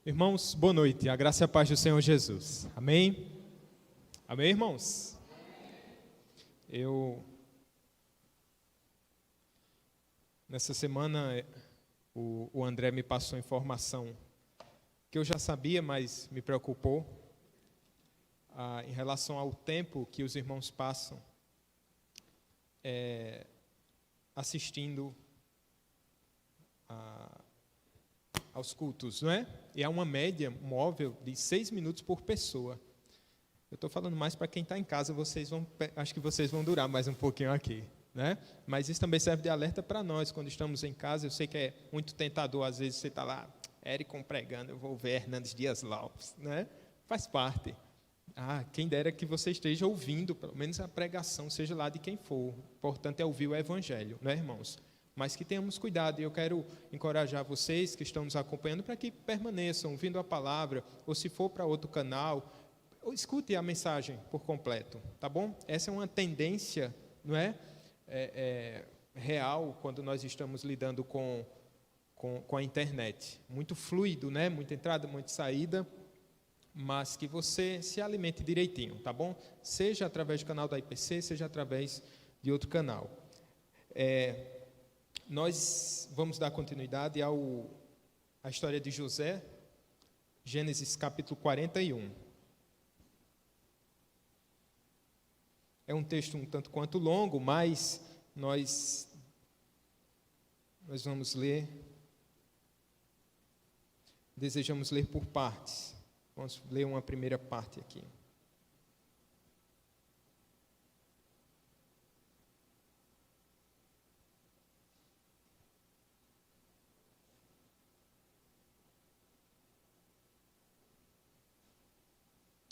Irmãos, boa noite, a graça e a paz do Senhor Jesus, amém? Amém, irmãos? Nessa semana, o André me passou informação que eu já sabia, mas me preocupou, em relação ao tempo que os irmãos passam assistindo aos cultos, não é? E há uma média móvel de 6 minutos por pessoa. Eu estou falando mais para quem está em casa, acho que vocês vão durar mais um pouquinho aqui, né? Mas isso também serve de alerta para nós, quando estamos em casa. Eu sei que é muito tentador, às vezes você está lá, Érico pregando, eu vou ver Hernandes Dias Lopes, né? Faz parte. Quem dera que você esteja ouvindo, pelo menos a pregação, seja lá de quem for. O importante é ouvir o Evangelho, não é, irmãos? Mas que tenhamos cuidado, e eu quero encorajar vocês que estão nos acompanhando para que permaneçam ouvindo a palavra, ou se for para outro canal, escute a mensagem por completo, tá bom? Essa é uma tendência, não é? Real, quando nós estamos lidando com a internet. Muito fluido, né? Muita entrada, muita saída, mas que você se alimente direitinho, tá bom? Seja através do canal da IPC, seja através de outro canal. Nós vamos dar continuidade à história de José, Gênesis capítulo 41. É um texto um tanto quanto longo, mas nós vamos ler, desejamos ler por partes. Vamos ler uma primeira parte aqui.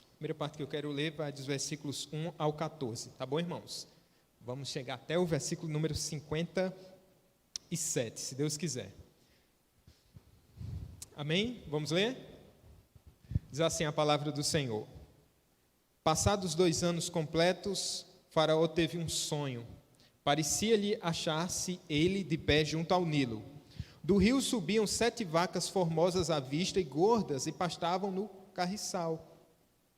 A primeira parte que eu quero ler vai dos versículos 1 ao 14, tá bom, irmãos? Vamos chegar até o versículo número 57, se Deus quiser. Amém? Vamos ler? Diz assim a palavra do Senhor. Passados 2 anos completos, Faraó teve um sonho. Parecia-lhe achar-se ele de pé junto ao Nilo. Do rio subiam 7 vacas formosas à vista e gordas, e pastavam no carriçal.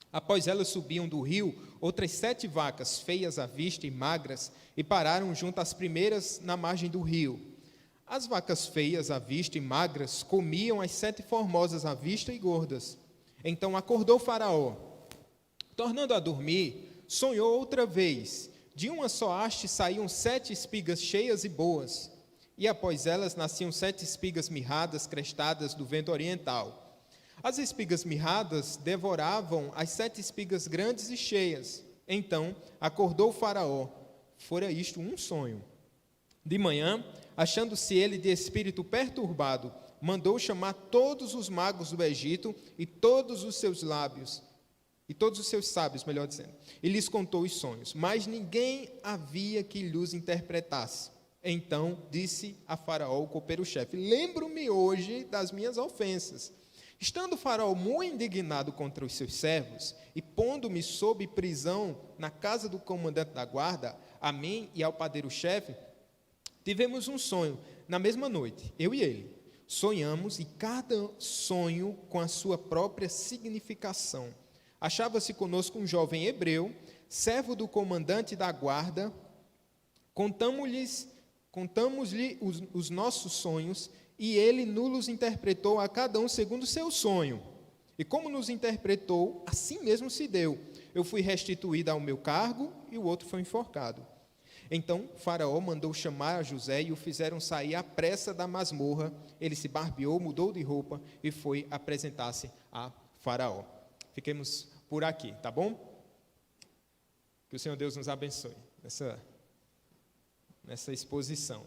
Após elas subiam do rio outras 7 vacas, feias à vista e magras, e pararam junto às primeiras na margem do rio. As vacas feias à vista e magras comiam as 7 formosas à vista e gordas. Então acordou Faraó. Tornando a dormir, sonhou outra vez. De uma só haste saíam 7 espigas cheias e boas, e após elas nasciam 7 espigas mirradas, crestadas do vento oriental. As espigas mirradas devoravam as 7 espigas grandes e cheias. Então acordou Faraó. Fora isto um sonho. De manhã, achando-se ele de espírito perturbado, mandou chamar todos os magos do Egito e todos os seus sábios, melhor dizendo, e lhes contou os sonhos, mas ninguém havia que lhes interpretasse. Então disse a Faraó, o copeiro-chefe: lembro-me hoje das minhas ofensas. Estando o Faraó muito indignado contra os seus servos, e pondo-me sob prisão na casa do comandante da guarda, a mim e ao padeiro-chefe, tivemos um sonho na mesma noite, eu e ele. Sonhamos, e cada sonho com a sua própria significação. Achava-se conosco um jovem hebreu, servo do comandante da guarda. Contamos-lhe os nossos sonhos, e ele nos interpretou a cada um segundo o seu sonho. E como nos interpretou, assim mesmo se deu. Eu fui restituído ao meu cargo, e o outro foi enforcado. Então Faraó mandou chamar a José, e o fizeram sair à pressa da masmorra. Ele se barbeou, mudou de roupa, e foi apresentar-se a Faraó. Fiquemos por aqui, tá bom? Que o Senhor Deus nos abençoe nessa exposição.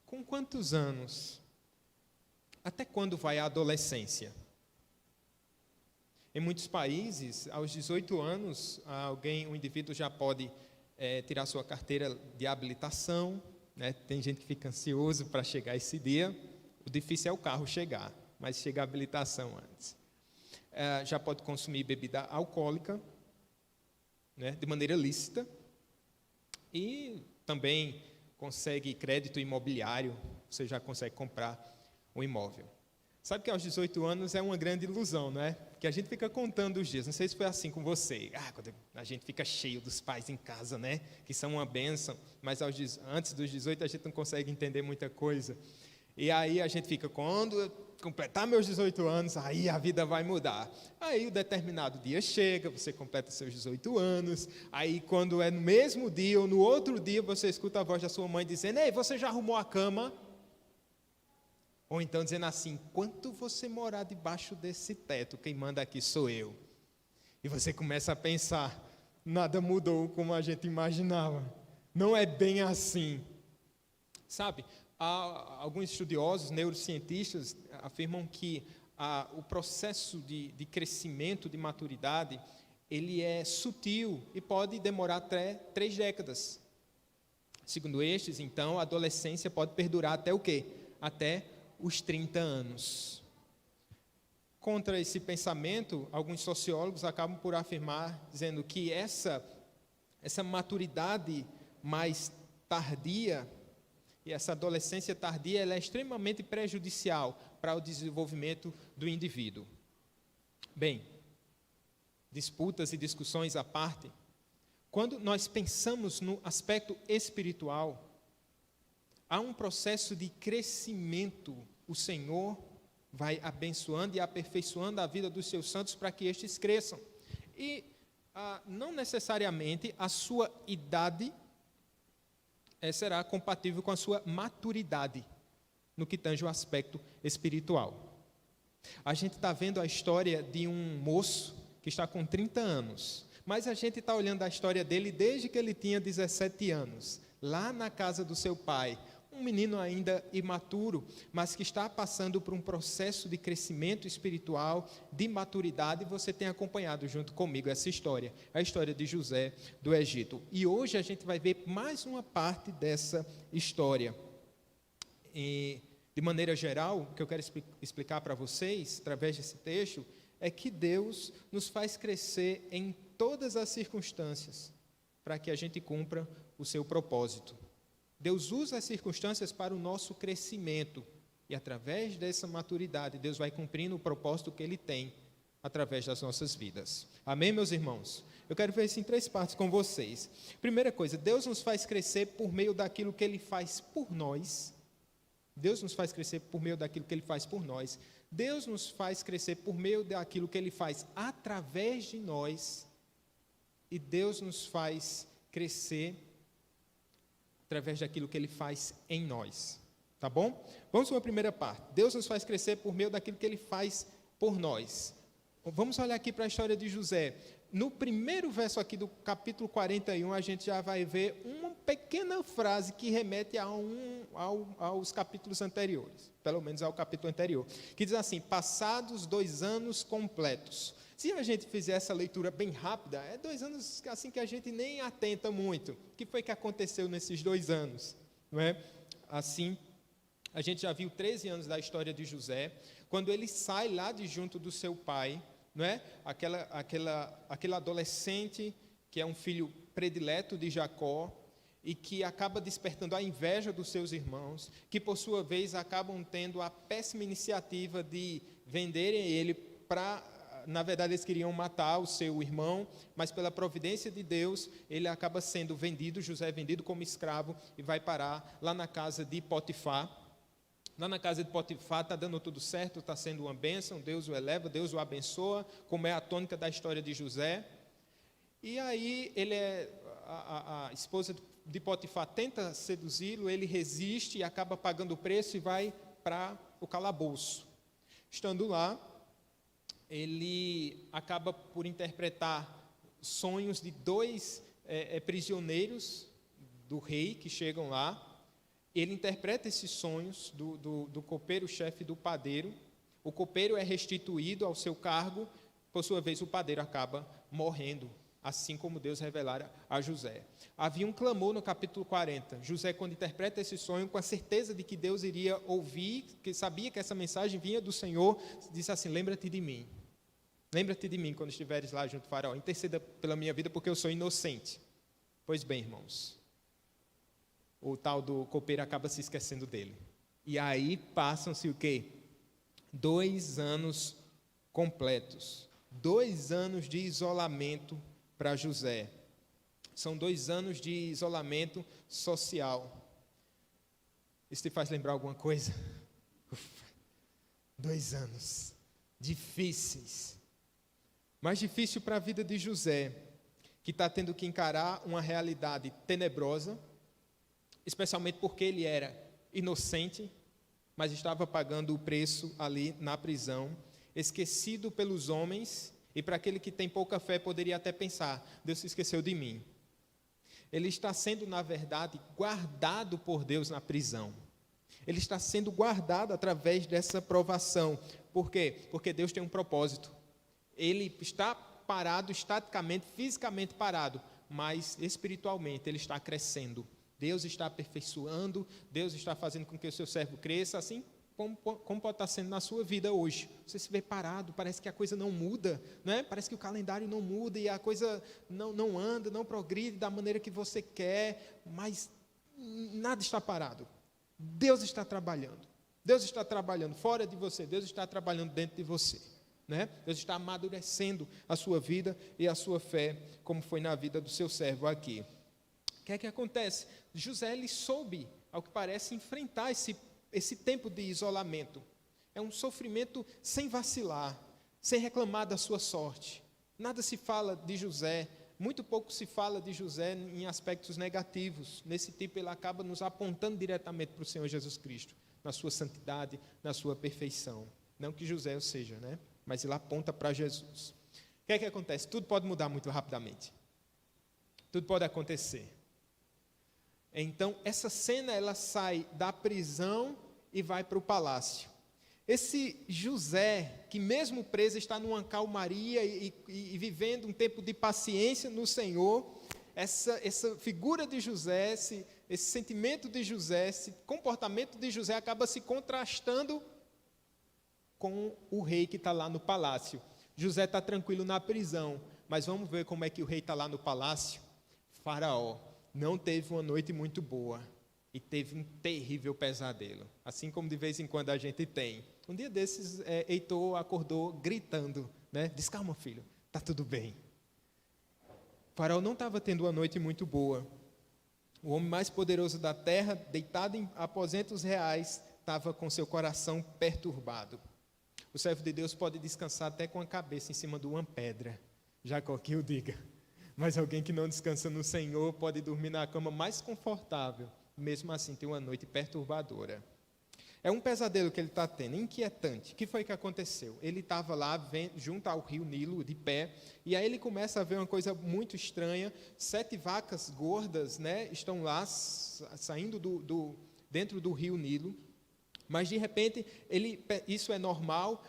Com quantos anos? Até quando vai a adolescência? Em muitos países, aos 18 anos, um indivíduo já pode tirar sua carteira de habilitação, né? Tem gente que fica ansioso para chegar esse dia. O difícil é o carro chegar, mas chega a habilitação antes. Já pode consumir bebida alcoólica, né? De maneira lícita, e também consegue crédito imobiliário, você já consegue comprar um imóvel. Sabe que aos 18 anos é uma grande ilusão, não é? Que a gente fica contando os dias. Não sei se foi assim com você. Quando a gente fica cheio dos pais em casa, né? Que são uma bênção. Mas antes dos 18 a gente não consegue entender muita coisa. E aí a gente fica, quando eu completar meus 18 anos, aí a vida vai mudar. Aí o determinado dia chega, você completa seus 18 anos. Aí quando é no mesmo dia ou no outro dia, você escuta a voz da sua mãe dizendo: ei, você já arrumou a cama? Ou então dizendo assim: enquanto você morar debaixo desse teto, quem manda aqui sou eu. E você começa a pensar: nada mudou como a gente imaginava. Não é bem assim. Sabe, alguns estudiosos, neurocientistas, afirmam que o processo de crescimento, de maturidade, ele é sutil e pode demorar até 3 décadas. Segundo estes, então, a adolescência pode perdurar até o quê? Até os 30 anos. Contra esse pensamento, alguns sociólogos acabam por afirmar, dizendo que essa maturidade mais tardia, e essa adolescência tardia, ela é extremamente prejudicial para o desenvolvimento do indivíduo. Bem, disputas e discussões à parte, quando nós pensamos no aspecto espiritual, há um processo de crescimento. O Senhor vai abençoando e aperfeiçoando a vida dos seus santos para que estes cresçam. E não necessariamente a sua idade será compatível com a sua maturidade no que tange o aspecto espiritual. A gente está vendo a história de um moço que está com 30 anos, mas a gente está olhando a história dele desde que ele tinha 17 anos, lá na casa do seu pai, um menino ainda imaturo, mas que está passando por um processo de crescimento espiritual, de maturidade, e você tem acompanhado junto comigo essa história, a história de José do Egito. E hoje a gente vai ver mais uma parte dessa história. E, de maneira geral, o que eu quero explicar para vocês, através desse texto, é que Deus nos faz crescer em todas as circunstâncias, para que a gente cumpra o seu propósito. Deus usa as circunstâncias para o nosso crescimento, e através dessa maturidade, Deus vai cumprindo o propósito que Ele tem através das nossas vidas. Amém, meus irmãos? Eu quero ver isso em 3 partes com vocês. Primeira coisa, Deus nos faz crescer por meio daquilo que Ele faz por nós. Deus nos faz crescer por meio daquilo que Ele faz por nós. Deus nos faz crescer por meio daquilo que Ele faz através de nós. E Deus nos faz crescer através daquilo que Ele faz em nós, tá bom? Vamos para a primeira parte. Deus nos faz crescer por meio daquilo que Ele faz por nós. Vamos olhar aqui para a história de José. No primeiro verso aqui do capítulo 41, a gente já vai ver uma pequena frase que remete aos capítulos anteriores, pelo menos ao capítulo anterior, que diz assim: passados 2 anos completos. Se a gente fizer essa leitura bem rápida, é 2 anos assim que a gente nem atenta muito. O que foi que aconteceu nesses 2 anos? Não é? Assim, a gente já viu 13 anos da história de José, quando ele sai lá de junto do seu pai, não é? Aquele adolescente que é um filho predileto de Jacó e que acaba despertando a inveja dos seus irmãos, que por sua vez acabam tendo a péssima iniciativa de venderem ele para... Na verdade, eles queriam matar o seu irmão, mas pela providência de Deus, ele acaba sendo vendido, José é vendido como escravo e vai parar lá na casa de Potifar. Lá na casa de Potifar está dando tudo certo, está sendo uma bênção, Deus o eleva, Deus o abençoa, como é a tônica da história de José. E aí a esposa de Potifar tenta seduzi-lo, ele resiste e acaba pagando o preço e vai para o calabouço. Estando lá, ele acaba por interpretar sonhos de 2 prisioneiros do rei que chegam lá. Ele interpreta esses sonhos do copeiro-chefe e do padeiro. O copeiro é restituído ao seu cargo, por sua vez o padeiro acaba morrendo, assim como Deus revelara a José. Havia um clamor no capítulo 40. José, quando interpreta esse sonho, com a certeza de que Deus iria ouvir, que sabia que essa mensagem vinha do Senhor, disse assim: lembra-te de mim. Lembra-te de mim quando estiveres lá junto ao faraó. Interceda pela minha vida, porque eu sou inocente. Pois bem, irmãos, o tal do copeiro acaba se esquecendo dele. E aí passam-se o quê? 2 anos completos. 2 anos de isolamento para José. São 2 anos de isolamento social. Isso te faz lembrar alguma coisa? 2 anos difíceis. Mais difícil para a vida de José, que está tendo que encarar uma realidade tenebrosa, especialmente porque ele era inocente, mas estava pagando o preço ali na prisão, esquecido pelos homens, e para aquele que tem pouca fé poderia até pensar, Deus se esqueceu de mim. Ele está sendo, na verdade, guardado por Deus na prisão. Ele está sendo guardado através dessa provação. Por quê? Porque Deus tem um propósito. Ele está parado, estaticamente, fisicamente parado, mas espiritualmente ele está crescendo. Deus está aperfeiçoando, Deus está fazendo com que o seu servo cresça, assim como pode estar sendo na sua vida hoje. Você se vê parado, parece que a coisa não muda, né? Parece que o calendário não muda e a coisa não anda, não progride da maneira que você quer, mas nada está parado. Deus está trabalhando. Deus está trabalhando fora de você, Deus está trabalhando dentro de você. Né? Deus está amadurecendo a sua vida e a sua fé, como foi na vida do seu servo aqui. O que é que acontece? José, ele soube, ao que parece, enfrentar esse tempo de isolamento. É um sofrimento sem vacilar, sem reclamar da sua sorte. Nada se fala de José, muito pouco se fala de José em aspectos negativos. Nesse tipo, ele acaba nos apontando diretamente para o Senhor Jesus Cristo, na sua santidade, na sua perfeição. Não que José o seja, né? Mas ele aponta para Jesus. O que é que acontece? Tudo pode mudar muito rapidamente. Tudo pode acontecer. Então, essa cena, ela sai da prisão e vai para o palácio. Esse José, que mesmo preso está numa calmaria e vivendo um tempo de paciência no Senhor, essa figura de José, esse sentimento de José, esse comportamento de José acaba se contrastando com o rei que está lá no palácio. José está tranquilo na prisão, mas vamos ver como é que o rei está lá no palácio. Faraó não teve uma noite muito boa e teve um terrível pesadelo, assim como de vez em quando a gente tem. Um dia desses, Heitor acordou gritando, né? Diz, calma filho, está tudo bem. Faraó não estava tendo uma noite muito boa. O homem mais poderoso da terra, deitado em aposentos reais, estava com seu coração perturbado. O servo de Deus pode descansar até com a cabeça em cima de uma pedra, Jacó que o diga. Mas alguém que não descansa no Senhor pode dormir na cama mais confortável, mesmo assim ter uma noite perturbadora. É um pesadelo que ele está tendo, inquietante. O que foi que aconteceu? Ele estava lá junto ao rio Nilo, de pé, e aí ele começa a ver uma coisa muito estranha. 7 vacas gordas, né, estão lá, saindo dentro do rio Nilo. Mas, de repente, isso é normal,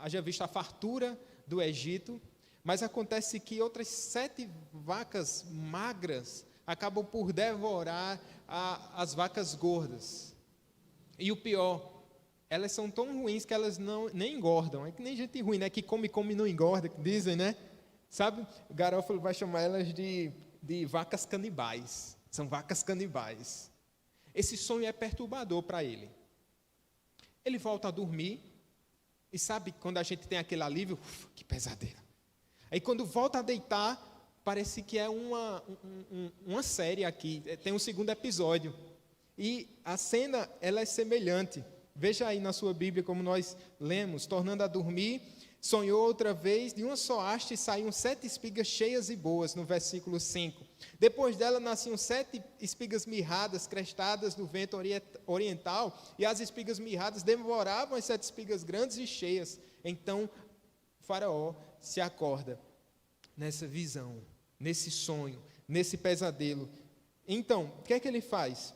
haja visto a fartura do Egito, mas acontece que outras 7 vacas magras acabam por devorar as vacas gordas. E o pior, elas são tão ruins que elas nem engordam. É que nem gente ruim, né? Que come e não engorda, que dizem, né? Sabe? O Garófalo vai chamar elas de vacas canibais. São vacas canibais. Esse sonho é perturbador para ele. Ele volta a dormir, e sabe quando a gente tem aquele alívio? Que pesadelo. Aí quando volta a deitar, parece que é uma série aqui, tem um segundo episódio. E a cena, ela é semelhante. Veja aí na sua Bíblia como nós lemos, tornando a dormir, sonhou outra vez, de uma só haste saíam 7 espigas cheias e boas, no versículo 5. Depois dela nasciam 7 espigas mirradas, crestadas do vento oriental, e as espigas mirradas devoravam as 7 espigas grandes e cheias. Então, Faraó se acorda nessa visão, nesse sonho, nesse pesadelo. Então, o que é que ele faz?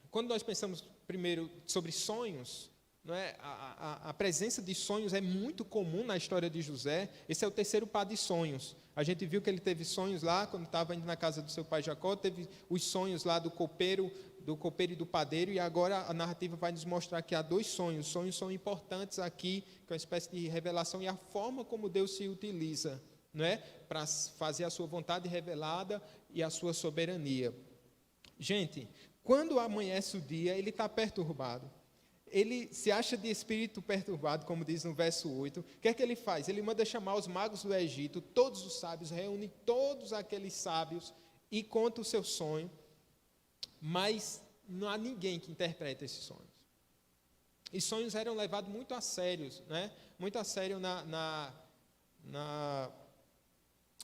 Quando nós pensamos primeiro sobre sonhos, não é? A presença de sonhos é muito comum na história de José. Esse é o terceiro par de sonhos. A gente viu que ele teve sonhos lá, quando estava indo na casa do seu pai Jacó, teve os sonhos lá do copeiro e do padeiro, e agora a narrativa vai nos mostrar que há 2 sonhos. Os sonhos são importantes aqui, que é uma espécie de revelação, e a forma como Deus se utiliza, não é? Para fazer a sua vontade revelada e a sua soberania. Gente, quando amanhece o dia, ele está perturbado. ele se acha de espírito perturbado, como diz no verso 8. O que é que ele faz? Ele manda chamar os magos do Egito, todos os sábios, reúne todos aqueles sábios e conta o seu sonho, mas não há ninguém que interprete esses sonhos. E sonhos eram levados muito a sério, né? Muito a sério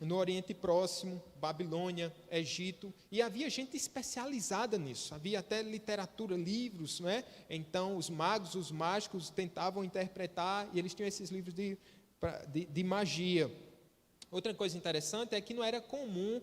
no Oriente Próximo, Babilônia, Egito, e havia gente especializada nisso, havia até literatura, livros, né? Então os magos, os mágicos tentavam interpretar, e eles tinham esses livros de magia. Outra coisa interessante é que não era comum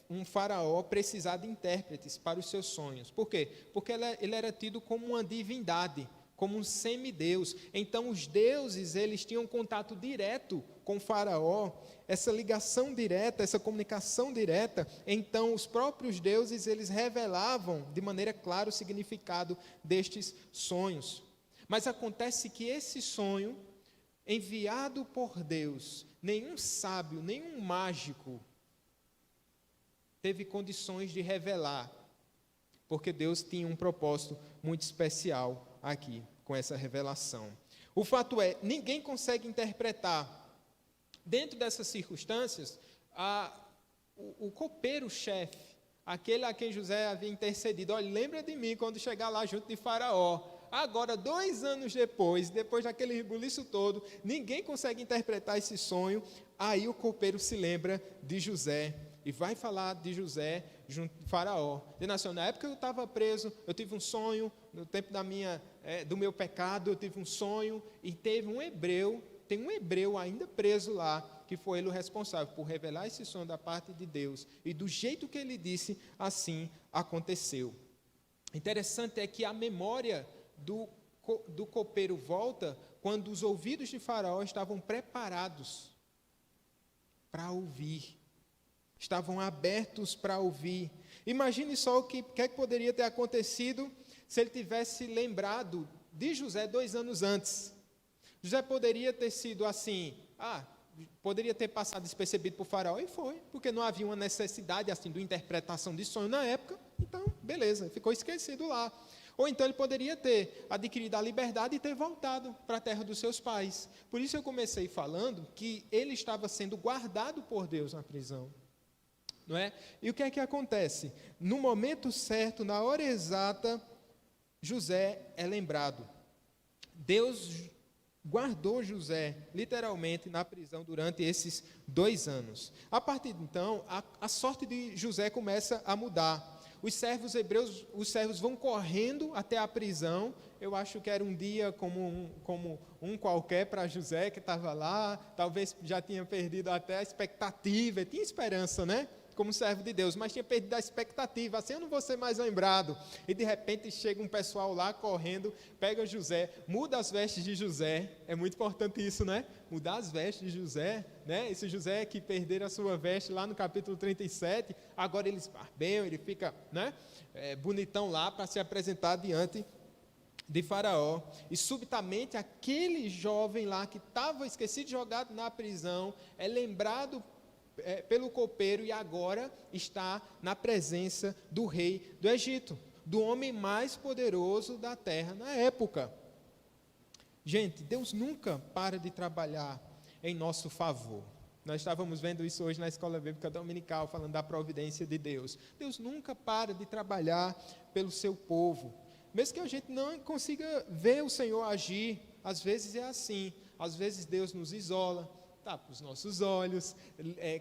um faraó precisar de intérpretes para os seus sonhos. Por quê? Porque ele era tido como uma divindade, como um semideus. Então os deuses, eles tinham contato direto com o faraó, essa ligação direta, essa comunicação direta. Então os próprios deuses, eles revelavam de maneira clara o significado destes sonhos. Mas acontece que esse sonho, enviado por Deus, nenhum sábio, nenhum mágico teve condições de revelar, porque Deus tinha um propósito muito especial aqui, com essa revelação. O fato é, ninguém consegue interpretar. Dentro dessas circunstâncias, o copeiro-chefe, aquele a quem José havia intercedido, olha, lembra de mim quando chegar lá junto de Faraó. Agora, 2 anos depois daquele rebuliço todo, ninguém consegue interpretar esse sonho. Aí o copeiro se lembra de José e vai falar de José junto de Faraó. Diz assim, na época eu estava preso, eu tive um sonho, no tempo do meu pecado, eu tive um sonho, e tem um hebreu ainda preso lá, que foi ele o responsável por revelar esse sonho da parte de Deus, e do jeito que ele disse, assim aconteceu. Interessante é que a memória do copeiro volta quando os ouvidos de Faraó estavam preparados para ouvir, estavam abertos para ouvir. Imagine só o que poderia ter acontecido se ele tivesse lembrado de José 2 anos antes. José poderia ter sido assim, poderia ter passado despercebido por Faraó, e foi, porque não havia uma necessidade assim de interpretação de sonho na época, então, beleza, ficou esquecido lá. Ou então ele poderia ter adquirido a liberdade e ter voltado para a terra dos seus pais. Por isso eu comecei falando que ele estava sendo guardado por Deus na prisão. Não é? E o que é que acontece? No momento certo, na hora exata, José é lembrado. Deus guardou José, literalmente, na prisão durante esses 2 anos. A partir de então, a sorte de José começa a mudar. Os servos hebreus, vão correndo até a prisão. Eu acho que era um dia como um qualquer para José, que estava lá, talvez já tinha perdido até a expectativa, tinha esperança, né? Como servo de Deus, mas tinha perdido a expectativa, assim eu não vou ser mais lembrado. E de repente chega um pessoal lá correndo, pega José, muda as vestes de José. É muito importante isso, né? Mudar as vestes de José, né? Esse José que perderam a sua veste lá no capítulo 37, agora eles barbeiam, ele fica, né, bonitão lá para se apresentar diante de Faraó. E subitamente aquele jovem lá que estava esquecido, jogado na prisão, é lembrado pelo copeiro, e agora está na presença do rei do Egito, do homem mais poderoso da terra na época. Gente, Deus nunca para de trabalhar em nosso favor. Nós estávamos vendo isso hoje na Escola Bíblica Dominical, falando da providência de Deus. Deus nunca para de trabalhar pelo seu povo. Mesmo que a gente não consiga ver o Senhor agir, às vezes é assim. Às vezes Deus nos isola, tapa os nossos olhos,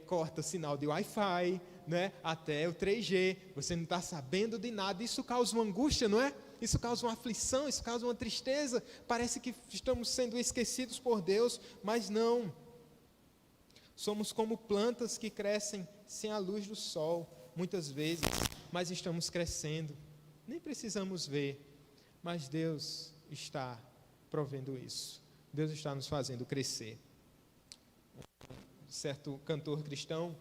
corta o sinal de Wi-Fi, né, até o 3G, você não está sabendo de nada. Isso causa uma angústia, não é? Isso causa uma aflição, isso causa uma tristeza. Parece que estamos sendo esquecidos por Deus, mas não. Somos como plantas que crescem sem a luz do sol, muitas vezes, mas estamos crescendo. Nem precisamos ver, mas Deus está provendo isso. Deus está nos fazendo crescer. Um certo cantor cristão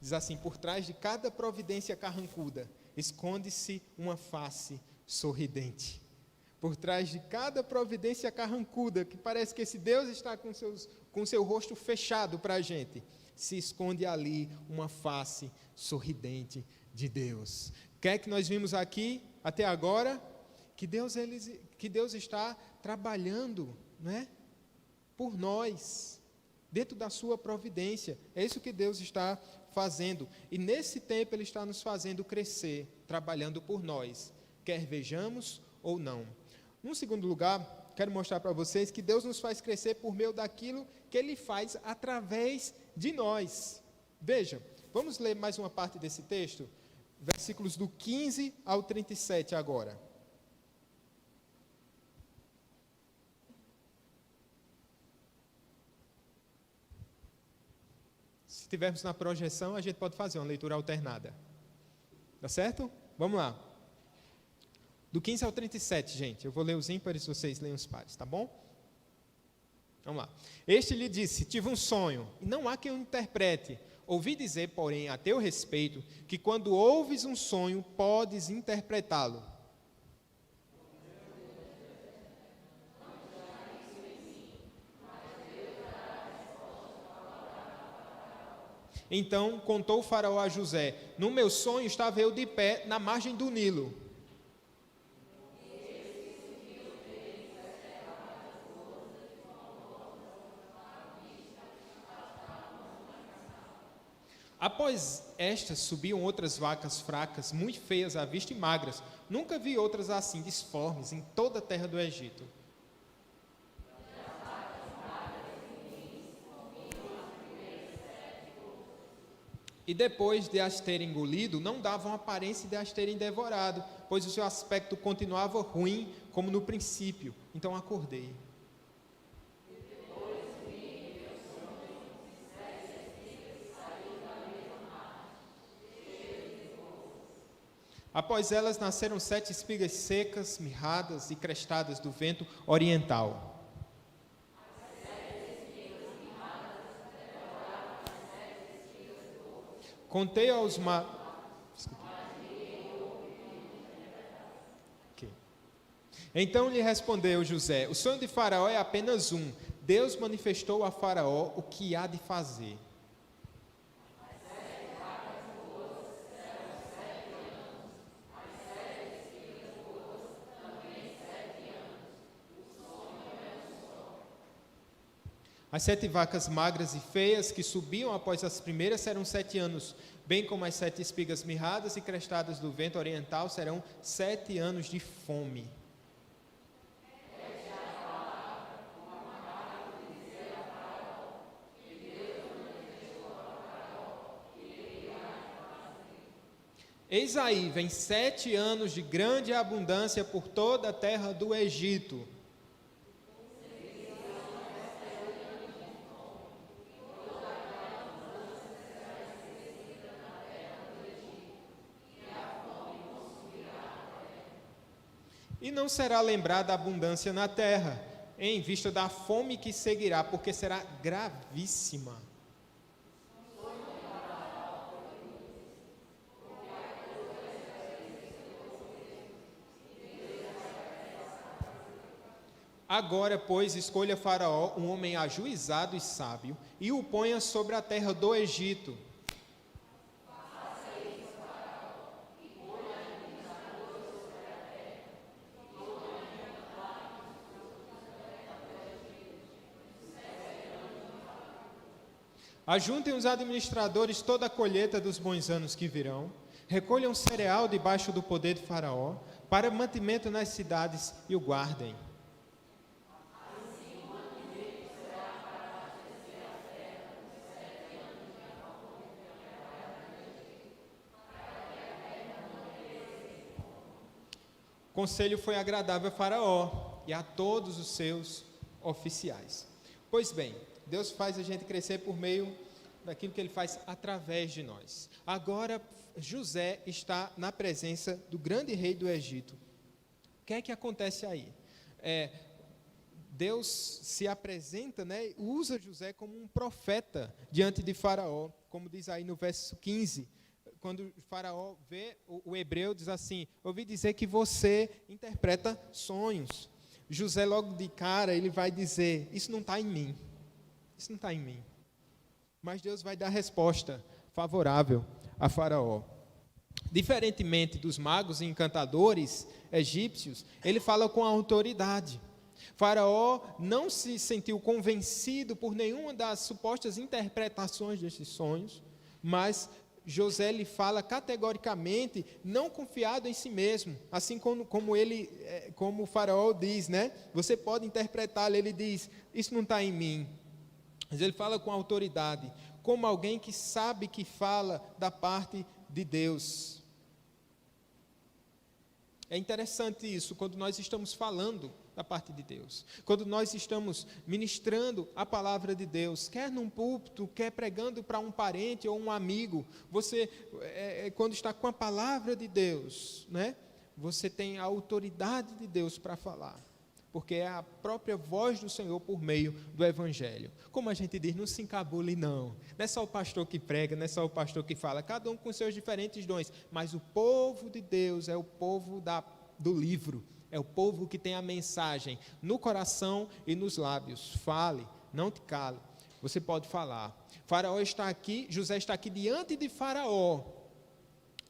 diz assim: por trás de cada providência carrancuda, esconde-se uma face sorridente. Por trás de cada providência carrancuda, que parece que esse Deus está com seu rosto fechado para a gente, se esconde ali uma face sorridente de Deus. O que é que nós vimos aqui até agora? que Deus está trabalhando, né, por nós, dentro da sua providência. É isso que Deus está fazendo. E nesse tempo Ele está nos fazendo crescer, trabalhando por nós, quer vejamos ou não. Num segundo lugar, quero mostrar para vocês que Deus nos faz crescer por meio daquilo que Ele faz através de nós. Veja, vamos ler mais uma parte desse texto? Versículos do 15 ao 37 agora. Se estivermos na projeção, a gente pode fazer uma leitura alternada. Tá certo? Vamos lá. Do 15 ao 37, gente. Eu vou ler os ímpares, vocês leem os pares, tá bom? Vamos lá. Este lhe disse: tive um sonho, e não há quem o interprete. Ouvi dizer, porém, a teu respeito, que quando ouves um sonho, podes interpretá-lo. Então contou o faraó a José: no meu sonho estava eu de pé na margem do Nilo. Após estas subiam outras vacas fracas, muito feias à vista e magras. Nunca vi outras assim, disformes, em toda a terra do Egito. E depois de as terem engolido, não davam aparência de as terem devorado, pois o seu aspecto continuava ruim, como no princípio. Então acordei. Após elas nasceram 7 espigas secas, mirradas e crestadas do vento oriental. Contei aos okay. Então lhe respondeu José: o sonho de Faraó é apenas um. Deus manifestou a Faraó o que há de fazer. As 7 vacas magras e feias que subiam após as primeiras serão 7 anos, bem como as 7 espigas mirradas e crestadas do vento oriental serão 7 anos de fome. Eis aí, vem 7 anos de grande abundância por toda a terra do Egito. E não será lembrada a abundância na terra, em vista da fome que seguirá, porque será gravíssima. Agora, pois, escolha Faraó um homem ajuizado e sábio, e o ponha sobre a terra do Egito. Ajuntem os administradores toda a colheita dos bons anos que virão, recolham cereal debaixo do poder de Faraó, para mantimento nas cidades, e o guardem. O conselho foi agradável a Faraó e a todos os seus oficiais. Pois bem, Deus faz a gente crescer por meio daquilo que Ele faz através de nós. Agora, José está na presença do grande rei do Egito. O que é que acontece aí? Deus se apresenta, né, usa José como um profeta diante de Faraó, como diz aí no verso 15. Quando Faraó vê o hebreu, diz assim: ouvi dizer que você interpreta sonhos. José logo de cara, ele vai dizer: isso não está em mim. Isso não está em mim. Mas Deus vai dar resposta favorável a Faraó. Diferentemente dos magos e encantadores egípcios, ele fala com autoridade. Faraó não se sentiu convencido por nenhuma das supostas interpretações desses sonhos, mas José lhe fala categoricamente, não confiado em si mesmo, assim como o Faraó diz, né? Você pode interpretá-lo, ele diz, isso não está em mim. Mas ele fala com autoridade, como alguém que sabe que fala da parte de Deus. É interessante isso, quando nós estamos falando da parte de Deus, quando nós estamos ministrando a palavra de Deus, quer num púlpito, quer pregando para um parente ou um amigo, você, quando está com a palavra de Deus, né, você tem a autoridade de Deus para falar, porque é a própria voz do Senhor por meio do Evangelho. Como a gente diz, não se encabule não é só o pastor que prega, não é só o pastor que fala, cada um com seus diferentes dons, mas o povo de Deus é o povo do livro, é o povo que tem a mensagem no coração e nos lábios. Fale, não te cale, você pode falar. Faraó está aqui, José está aqui diante de Faraó,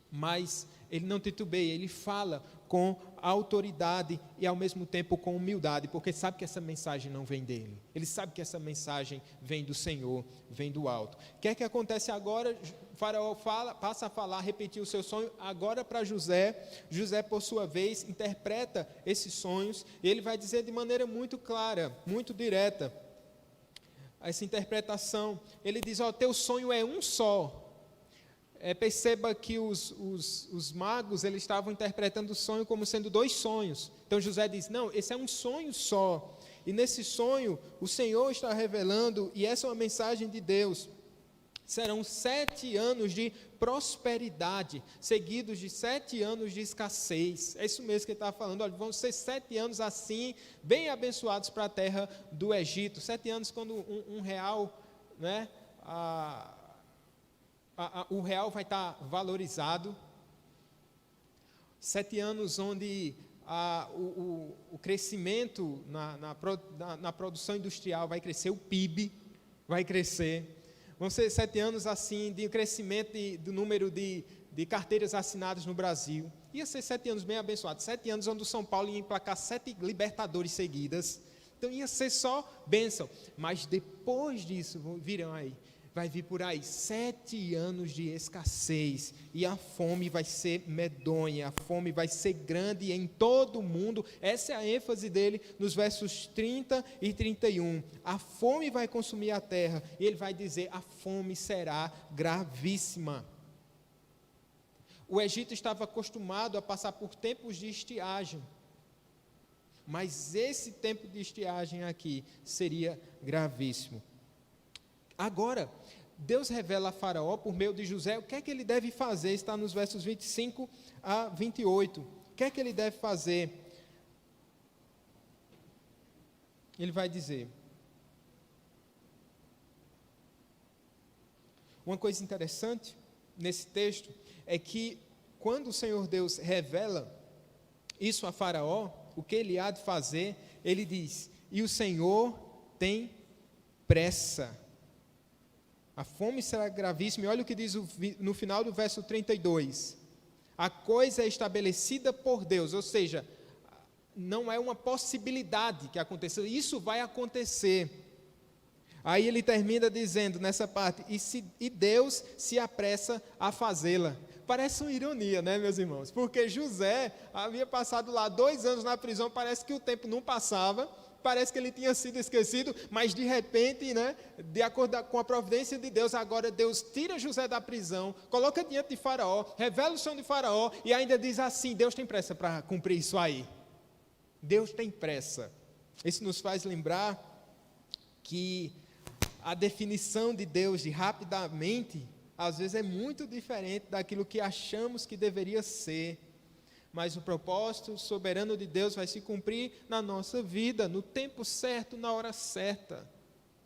mas ele não titubeia, ele fala com autoridade e ao mesmo tempo com humildade, porque sabe que essa mensagem não vem dele, ele sabe que essa mensagem vem do Senhor, vem do alto. O que é que acontece agora? Faraó passa a falar, repetir o seu sonho agora para José. José, por sua vez, interpreta esses sonhos, e ele vai dizer de maneira muito clara, muito direta, essa interpretação. Ele diz, teu sonho é um só. Perceba que os magos, eles estavam interpretando o sonho como sendo dois sonhos. Então José diz, não, esse é um sonho só, e nesse sonho o Senhor está revelando, e essa é uma mensagem de Deus. Serão 7 anos de prosperidade, seguidos de 7 anos de escassez. É isso mesmo que ele está falando. Olha, vão ser 7 anos assim, bem abençoados para a terra do Egito. 7 anos quando um real, né, o real vai estar valorizado. 7 anos onde o crescimento na produção industrial vai crescer, o PIB vai crescer. Vão ser 7 anos assim de crescimento do número de carteiras assinadas no Brasil. Ia ser 7 anos bem abençoados. 7 anos onde o São Paulo ia emplacar 7 Libertadores seguidas. Então ia ser só bênção. Mas depois disso, viram aí, vai vir por aí 7 anos de escassez, e a fome vai ser medonha, a fome vai ser grande em todo o mundo. Essa é a ênfase dele nos versos 30 e 31. A fome vai consumir a terra, e ele vai dizer, a fome será gravíssima. O Egito estava acostumado a passar por tempos de estiagem, mas esse tempo de estiagem aqui seria gravíssimo. Agora, Deus revela a Faraó, por meio de José, o que é que ele deve fazer. Está nos versos 25 a 28. O que é que ele deve fazer? Ele vai dizer, uma coisa interessante nesse texto, é que quando o Senhor Deus revela isso a Faraó, o que ele há de fazer, ele diz, e o Senhor tem pressa. A fome será gravíssima, e olha o que diz no final do verso 32. A coisa é estabelecida por Deus, ou seja, não é uma possibilidade que aconteça, isso vai acontecer. Aí ele termina dizendo nessa parte, e Deus se apressa a fazê-la. Parece uma ironia, né, meus irmãos? Porque José havia passado lá 2 anos na prisão, parece que o tempo não passava, parece que ele tinha sido esquecido, mas de repente, né, de acordo com a providência de Deus, agora Deus tira José da prisão, coloca diante de Faraó, revela o sonho de Faraó, e ainda diz assim, Deus tem pressa para cumprir isso aí. Deus tem pressa. Isso nos faz lembrar que a definição de Deus de rapidamente, às vezes é muito diferente daquilo que achamos que deveria ser, mas o propósito soberano de Deus vai se cumprir na nossa vida, no tempo certo, na hora certa.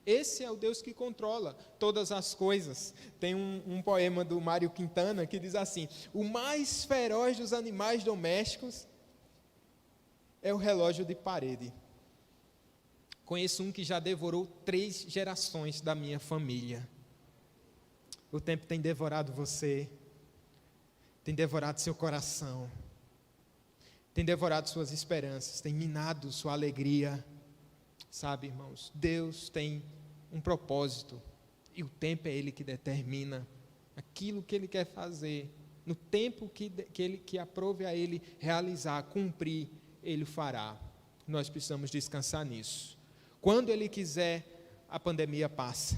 Esse é o Deus que controla todas as coisas. Tem um poema do Mário Quintana que diz assim, o mais feroz dos animais domésticos é o relógio de parede. Conheço um que já devorou 3 gerações da minha família. O tempo tem devorado você. tem devorado seu coração, tem devorado suas esperanças, tem minado sua alegria. Sabe, irmãos, Deus tem um propósito, e o tempo é Ele que determina aquilo que Ele quer fazer. No tempo que aprove a Ele realizar, cumprir, Ele fará. Nós precisamos descansar nisso. Quando Ele quiser, a pandemia passa.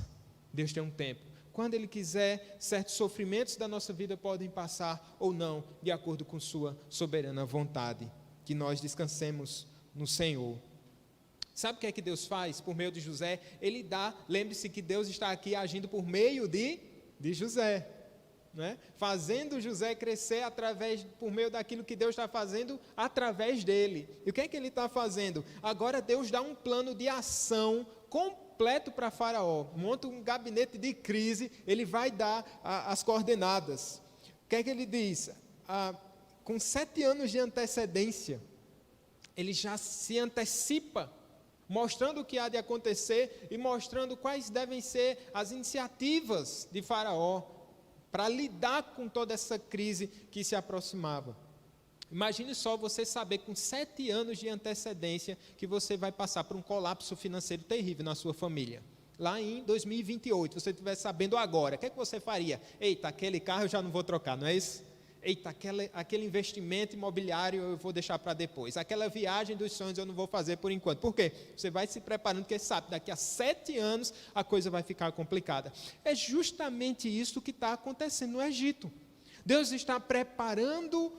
Deus tem um tempo. Quando Ele quiser, certos sofrimentos da nossa vida podem passar ou não, de acordo com sua soberana vontade. Que nós descansemos no Senhor. Sabe o que é que Deus faz por meio de José? Ele dá, lembre-se que Deus está aqui agindo por meio de José, né? Fazendo José crescer por meio daquilo que Deus está fazendo através dele. E o que é que ele está fazendo? Agora Deus dá um plano de ação completo para Faraó, monta um gabinete de crise, ele vai dar as coordenadas. O que é que ele diz? Com 7 anos de antecedência, ele já se antecipa, mostrando o que há de acontecer e mostrando quais devem ser as iniciativas de Faraó para lidar com toda essa crise que se aproximava. Imagine só você saber com 7 anos de antecedência que você vai passar por um colapso financeiro terrível na sua família. Lá em 2028, você estiver sabendo agora, o que é que você faria? Eita, aquele carro eu já não vou trocar, não é isso? Eita, aquele investimento imobiliário eu vou deixar para depois. Aquela viagem dos sonhos eu não vou fazer por enquanto. Por quê? Você vai se preparando, porque sabe, daqui a 7 anos a coisa vai ficar complicada. É justamente isso que está acontecendo no Egito. Deus está preparando,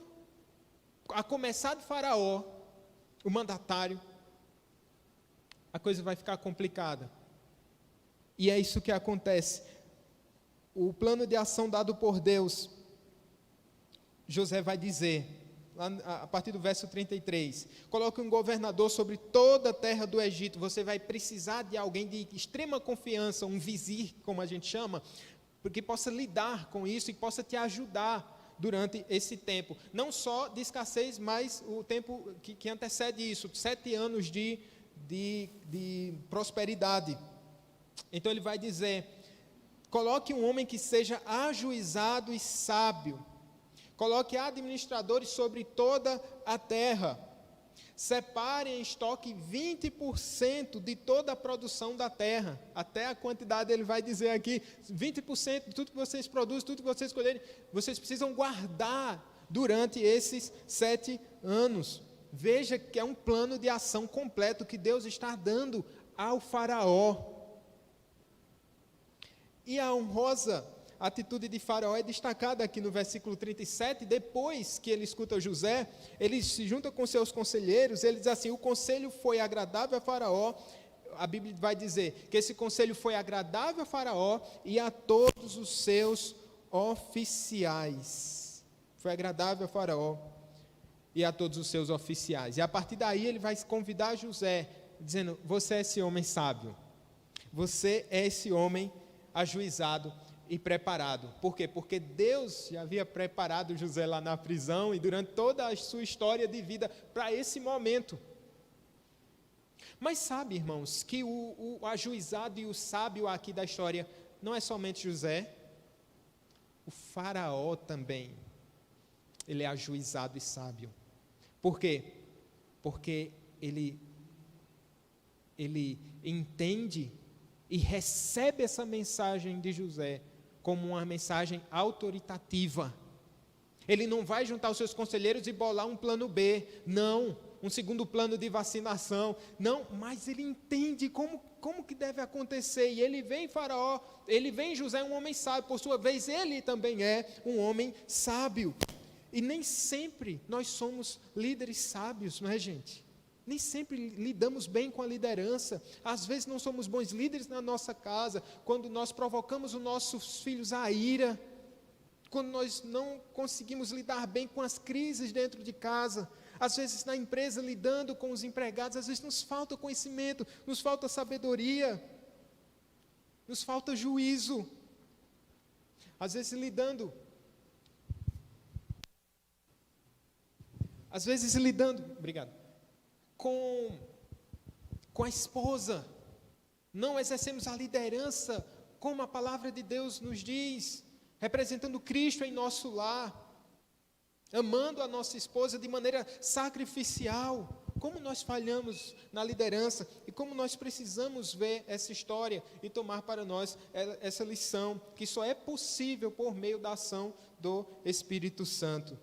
a começar de Faraó, o mandatário, a coisa vai ficar complicada. E é isso que acontece. O plano de ação dado por Deus, José vai dizer, lá, a partir do verso 33, coloque um governador sobre toda a terra do Egito. Você vai precisar de alguém de extrema confiança, um vizir, como a gente chama, porque possa lidar com isso e possa te ajudar durante esse tempo. Não só de escassez, mas o tempo que antecede isso, 7 anos de prosperidade. Então ele vai dizer, coloque um homem que seja ajuizado e sábio, coloque administradores sobre toda a terra, separe em estoque 20% de toda a produção da terra, até a quantidade ele vai dizer aqui, 20% de tudo que vocês produzem, tudo que vocês colherem, vocês precisam guardar durante esses 7 anos. Veja que é um plano de ação completo que Deus está dando ao faraó. E a honrosa atitude de Faraó é destacada aqui no versículo 37, depois que ele escuta José, ele se junta com seus conselheiros, ele diz assim, o conselho foi agradável a Faraó, a Bíblia vai dizer que esse conselho foi agradável a Faraó e a todos os seus oficiais, foi agradável a Faraó e a todos os seus oficiais, e a partir daí ele vai convidar José, dizendo, você é esse homem sábio, você é esse homem ajuizado e preparado. Por quê? Porque Deus já havia preparado José lá na prisão e durante toda a sua história de vida para esse momento. Mas sabe, irmãos, que o ajuizado e o sábio aqui da história não é somente José, o faraó também, ele é ajuizado e sábio. Por quê? Porque ele entende e recebe essa mensagem de José como uma mensagem autoritativa. Ele não vai juntar os seus conselheiros e bolar um plano B, não, um segundo plano de vacinação, não, mas ele entende como que deve acontecer, e ele vem Faraó, ele vem José, um homem sábio, por sua vez ele também é um homem sábio, e nem sempre nós somos líderes sábios, não é, gente? Nem sempre lidamos bem com a liderança, às vezes não somos bons líderes na nossa casa, quando nós provocamos os nossos filhos à ira, quando nós não conseguimos lidar bem com as crises dentro de casa, às vezes na empresa lidando com os empregados, às vezes nos falta conhecimento, nos falta sabedoria, nos falta juízo, às vezes obrigado, com a esposa, não exercemos a liderança como a palavra de Deus nos diz, representando Cristo em nosso lar. amando a nossa esposa de maneira sacrificial. Como nós falhamos na liderança e como nós precisamos ver essa história e tomar para nós essa lição, que só é possível por meio da ação do Espírito Santo.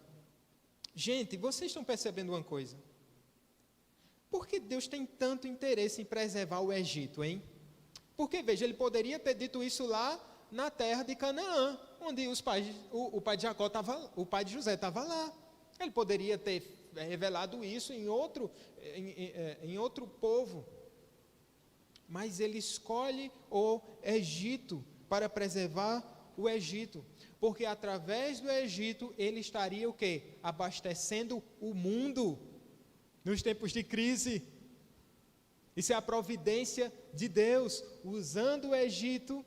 Gente, vocês estão percebendo uma coisa? Por que Deus tem tanto interesse em preservar o Egito, hein? Porque, veja, ele poderia ter dito isso lá na terra de Canaã, onde o pai de Jacó estava, o pai de José estava lá. Ele poderia ter revelado isso em outro povo. Mas ele escolhe o Egito para preservar o Egito. Porque através do Egito ele estaria o quê? Abastecendo o mundo nos tempos de crise. Isso é a providência de Deus, usando o Egito,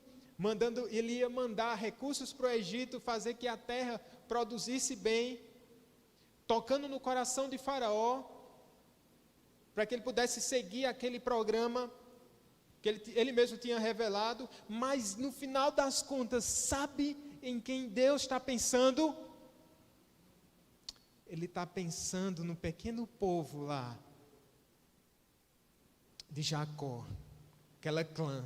ele ia mandar recursos para o Egito, fazer que a terra produzisse bem, tocando no coração de Faraó, para que ele pudesse seguir aquele programa que ele mesmo tinha revelado. Mas no final das contas, sabe em quem Deus está pensando? Ele está pensando no pequeno povo lá, de Jacó, aquela clã.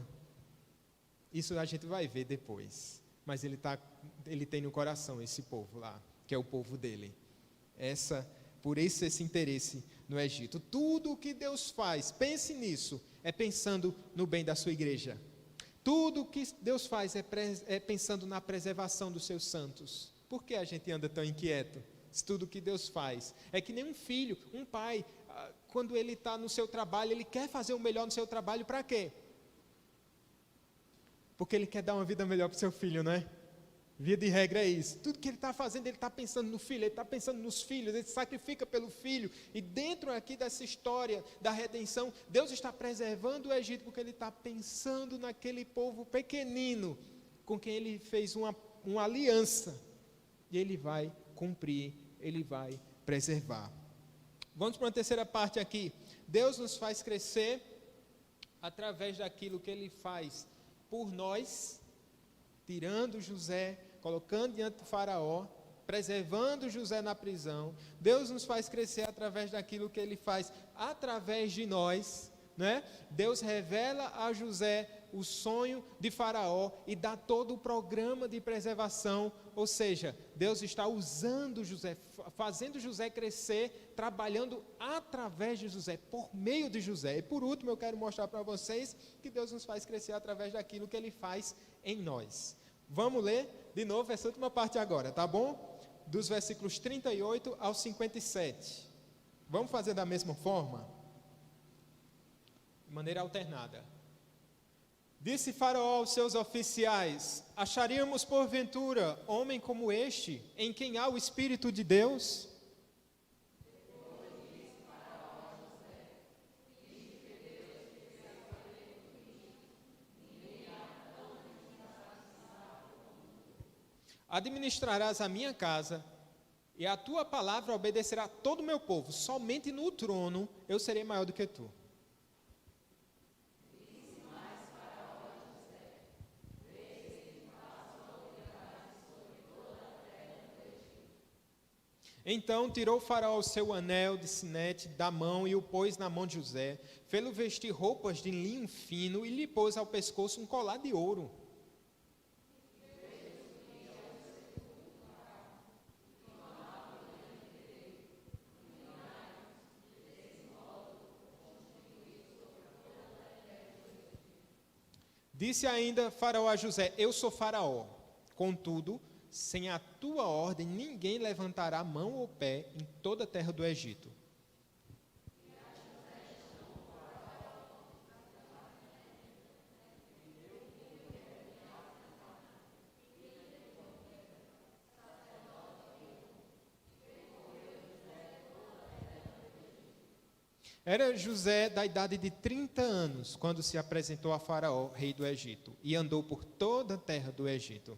Isso a gente vai ver depois, mas ele tem no coração esse povo lá, que é o povo dele. Por isso esse interesse no Egito. Tudo o que Deus faz, pense nisso, é pensando no bem da sua igreja. Tudo o que Deus faz é pensando na preservação dos seus santos. Por que a gente anda tão inquieto? Se tudo o que Deus faz é que nem um filho, um pai, quando ele está no seu trabalho, ele quer fazer o melhor no seu trabalho, para quê? Porque ele quer dar uma vida melhor para o seu filho, não é? Via de regra é isso. Tudo que ele está fazendo, ele está pensando no filho, ele está pensando nos filhos, ele sacrifica pelo filho. E dentro aqui dessa história da redenção, Deus está preservando o Egito, porque ele está pensando naquele povo pequenino, com quem ele fez uma aliança. E ele vai cumprir, ele vai preservar. Vamos para uma terceira parte aqui. Deus nos faz crescer através daquilo que ele faz por nós, tirando José, colocando diante do faraó, preservando José na prisão. Deus nos faz crescer através daquilo que ele faz através de nós, né? Deus revela a José o sonho de faraó e dá todo o programa de preservação, ou seja, Deus está usando José, fazendo José crescer, trabalhando através de José, por meio de José. E por último, eu quero mostrar para vocês que Deus nos faz crescer através daquilo que ele faz em nós. Vamos ler de novo essa última parte agora, tá bom? Dos versículos 38 ao 57. Vamos fazer da mesma forma? De maneira alternada. Disse Faraó aos seus oficiais: acharíamos porventura homem como este, em quem há o Espírito de Deus? Administrarás a minha casa, e a tua palavra obedecerá a todo o meu povo. Somente no trono eu serei maior do que tu. Então tirou o faraó o seu anel de sinete da mão e o pôs na mão de José. Fê-lo vestir roupas de linho fino e lhe pôs ao pescoço um colar de ouro. Disse ainda Faraó a José: eu sou Faraó, contudo, sem a tua ordem, ninguém levantará a mão ou pé em toda a terra do Egito. Era José da idade de 30 anos, quando se apresentou a Faraó, rei do Egito, e andou por toda a terra do Egito.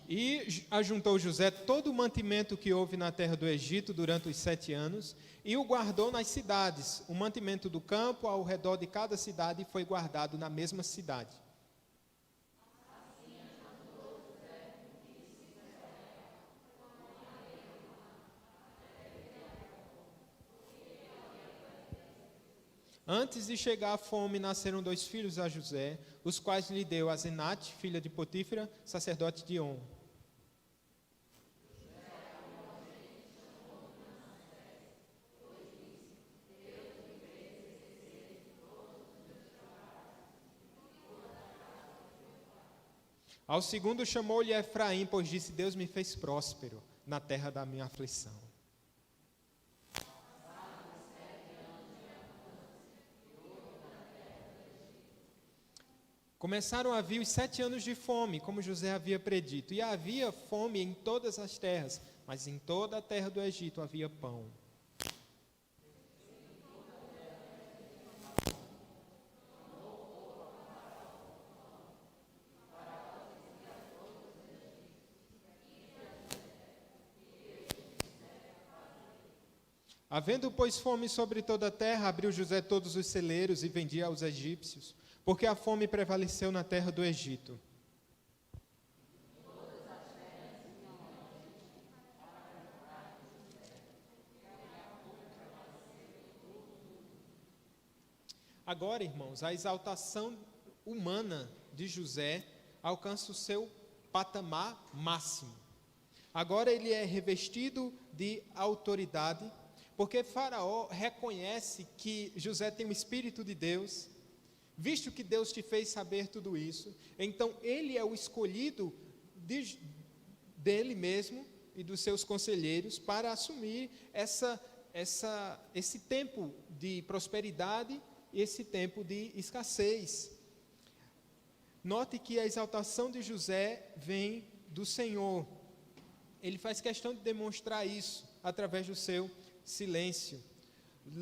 E ajuntou José todo o mantimento que houve na terra do Egito durante os 7 anos, e o guardou nas cidades. O mantimento do campo ao redor de cada cidade foi guardado na mesma cidade. Antes de chegar a fome, nasceram 2 filhos a José, os quais lhe deu Asenate, filha de Potífera, sacerdote de On. Ao segundo chamou-lhe Efraim, pois disse: Deus me fez próspero na terra da minha aflição. Começaram a vir os 7 anos de fome, como José havia predito. E havia fome em todas as terras, mas em toda a terra do Egito havia pão. Havendo, pois, fome sobre toda a terra, abriu José todos os celeiros e vendia aos egípcios, porque a fome prevaleceu na terra do Egito. Agora, irmãos, a exaltação humana de José alcança o seu patamar máximo. Agora ele é revestido de autoridade, porque Faraó reconhece que José tem o Espírito de Deus, visto que Deus te fez saber tudo isso, então ele é o escolhido dele mesmo e dos seus conselheiros para assumir esse tempo de prosperidade e esse tempo de escassez. Note que a exaltação de José vem do Senhor. Ele faz questão de demonstrar isso através do seu silêncio.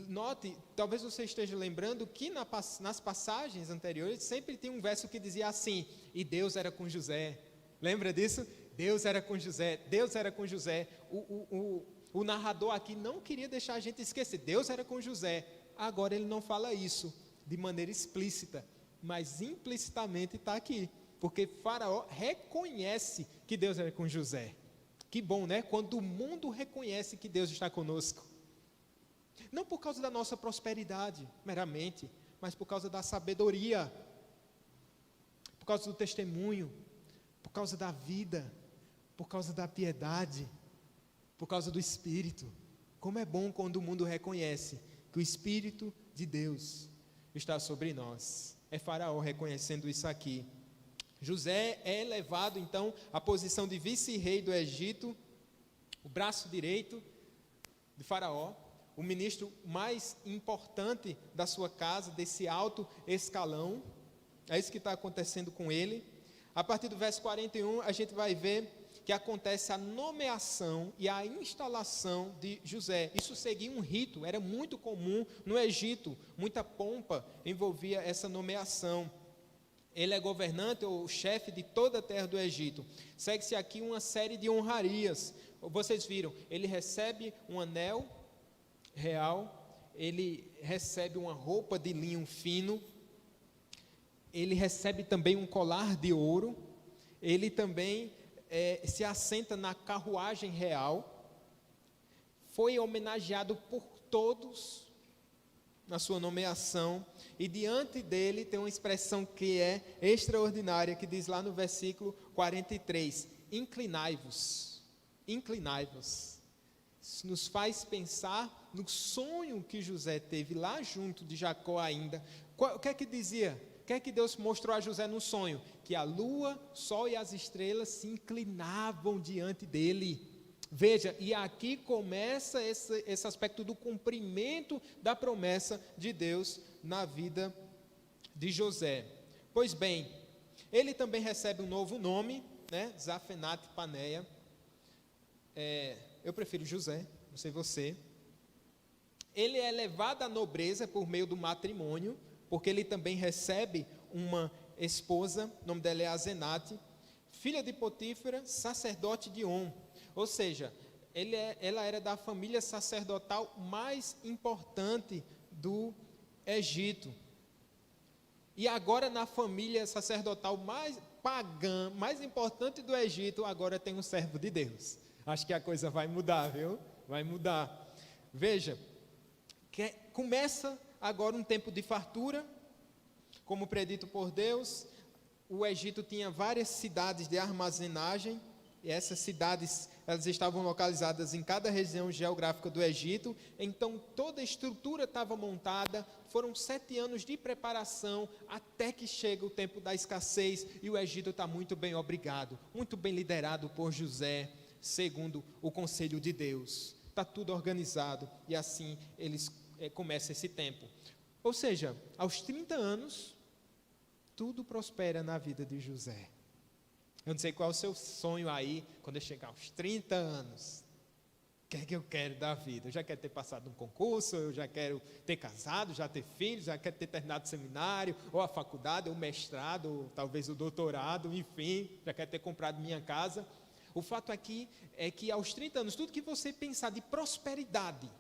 Note, talvez você esteja lembrando que nas passagens anteriores sempre tem um verso que dizia assim: e Deus era com José. Lembra disso? Deus era com José, Deus era com José. O narrador aqui não queria deixar a gente esquecer, Deus era com José. Agora ele não fala isso de maneira explícita, mas implicitamente está aqui, porque Faraó reconhece que Deus era com José. Que bom, né? Quando o mundo reconhece que Deus está conosco. Não por causa da nossa prosperidade, meramente, mas por causa da sabedoria, por causa do testemunho, por causa da vida, por causa da piedade, por causa do Espírito. Como é bom quando o mundo reconhece que o Espírito de Deus está sobre nós. É Faraó reconhecendo isso aqui. José é elevado, então, à posição de vice-rei do Egito, o braço direito de Faraó, o ministro mais importante da sua casa, desse alto escalão. É isso que está acontecendo com ele. A partir do verso 41, a gente vai ver que acontece a nomeação e a instalação de José. Isso seguia um rito, era muito comum no Egito, muita pompa envolvia essa nomeação. Ele é governante ou chefe de toda a terra do Egito. Segue-se aqui uma série de honrarias. Vocês viram, ele recebe um anel real, ele recebe uma roupa de linho fino, ele recebe também um colar de ouro, ele também se assenta na carruagem real, foi homenageado por todos na sua nomeação, e diante dele tem uma expressão que é extraordinária, que diz lá no versículo 43, inclinai-vos, inclinai-vos. Isso nos faz pensar no sonho que José teve lá junto de Jacó ainda. O que é que dizia? O que é que Deus mostrou a José no sonho? Que a lua, o sol e as estrelas se inclinavam diante dele. Veja, e aqui começa esse aspecto do cumprimento da promessa de Deus na vida de José. Pois bem, ele também recebe um novo nome, né? Zafenat Paneia. Eu prefiro José, não sei você. Ele é elevado à nobreza por meio do matrimônio, porque ele também recebe uma esposa, o nome dela é Asenate, filha de Potífera, sacerdote de On. Ou seja, ela era da família sacerdotal mais importante do Egito. E agora na família sacerdotal mais pagã, mais importante do Egito, agora tem um servo de Deus. Acho que a coisa vai mudar, viu? Vai mudar. Veja, começa agora um tempo de fartura, como predito por Deus. O Egito tinha várias cidades de armazenagem, e essas cidades, elas estavam localizadas em cada região geográfica do Egito. Então toda a estrutura estava montada. Foram 7 anos de preparação até que chega o tempo da escassez, e o Egito está muito bem obrigado, muito bem liderado por José, segundo o conselho de Deus. Está tudo organizado, e assim eles começam esse tempo. Ou seja, aos 30 anos, tudo prospera na vida de José. Eu não sei qual é o seu sonho aí, quando eu chegar aos 30 anos. O que é que eu quero da vida? Eu já quero ter passado um concurso, eu já quero ter casado, já ter filhos, já quero ter terminado o seminário, ou a faculdade, ou o mestrado, ou talvez o doutorado, enfim, já quero ter comprado minha casa. O fato aqui é que aos 30 anos, tudo que você pensar de prosperidade,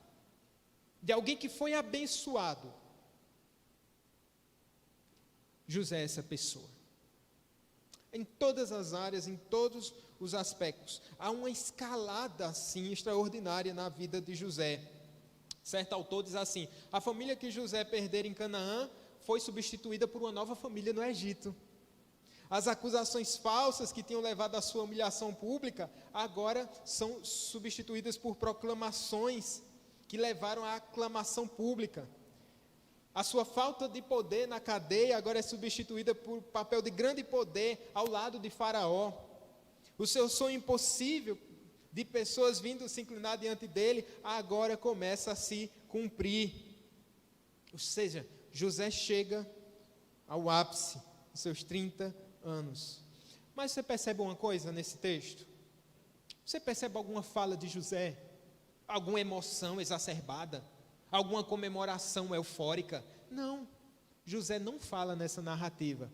de alguém que foi abençoado, José é essa pessoa. Em todas as áreas, em todos os aspectos. Há uma escalada assim extraordinária na vida de José. Certo autor diz assim: a família que José perdera em Canaã foi substituída por uma nova família no Egito. As acusações falsas que tinham levado à sua humilhação pública agora são substituídas por proclamações que levaram à aclamação pública. A sua falta de poder na cadeia agora é substituída por papel de grande poder ao lado de Faraó. O seu sonho impossível de pessoas vindo se inclinar diante dele agora começa a se cumprir. Ou seja, José chega ao ápice dos seus 30 anos. Mas você percebe uma coisa nesse texto? Você percebe alguma fala de José? Alguma emoção exacerbada? Alguma comemoração eufórica? Não, José não fala nessa narrativa.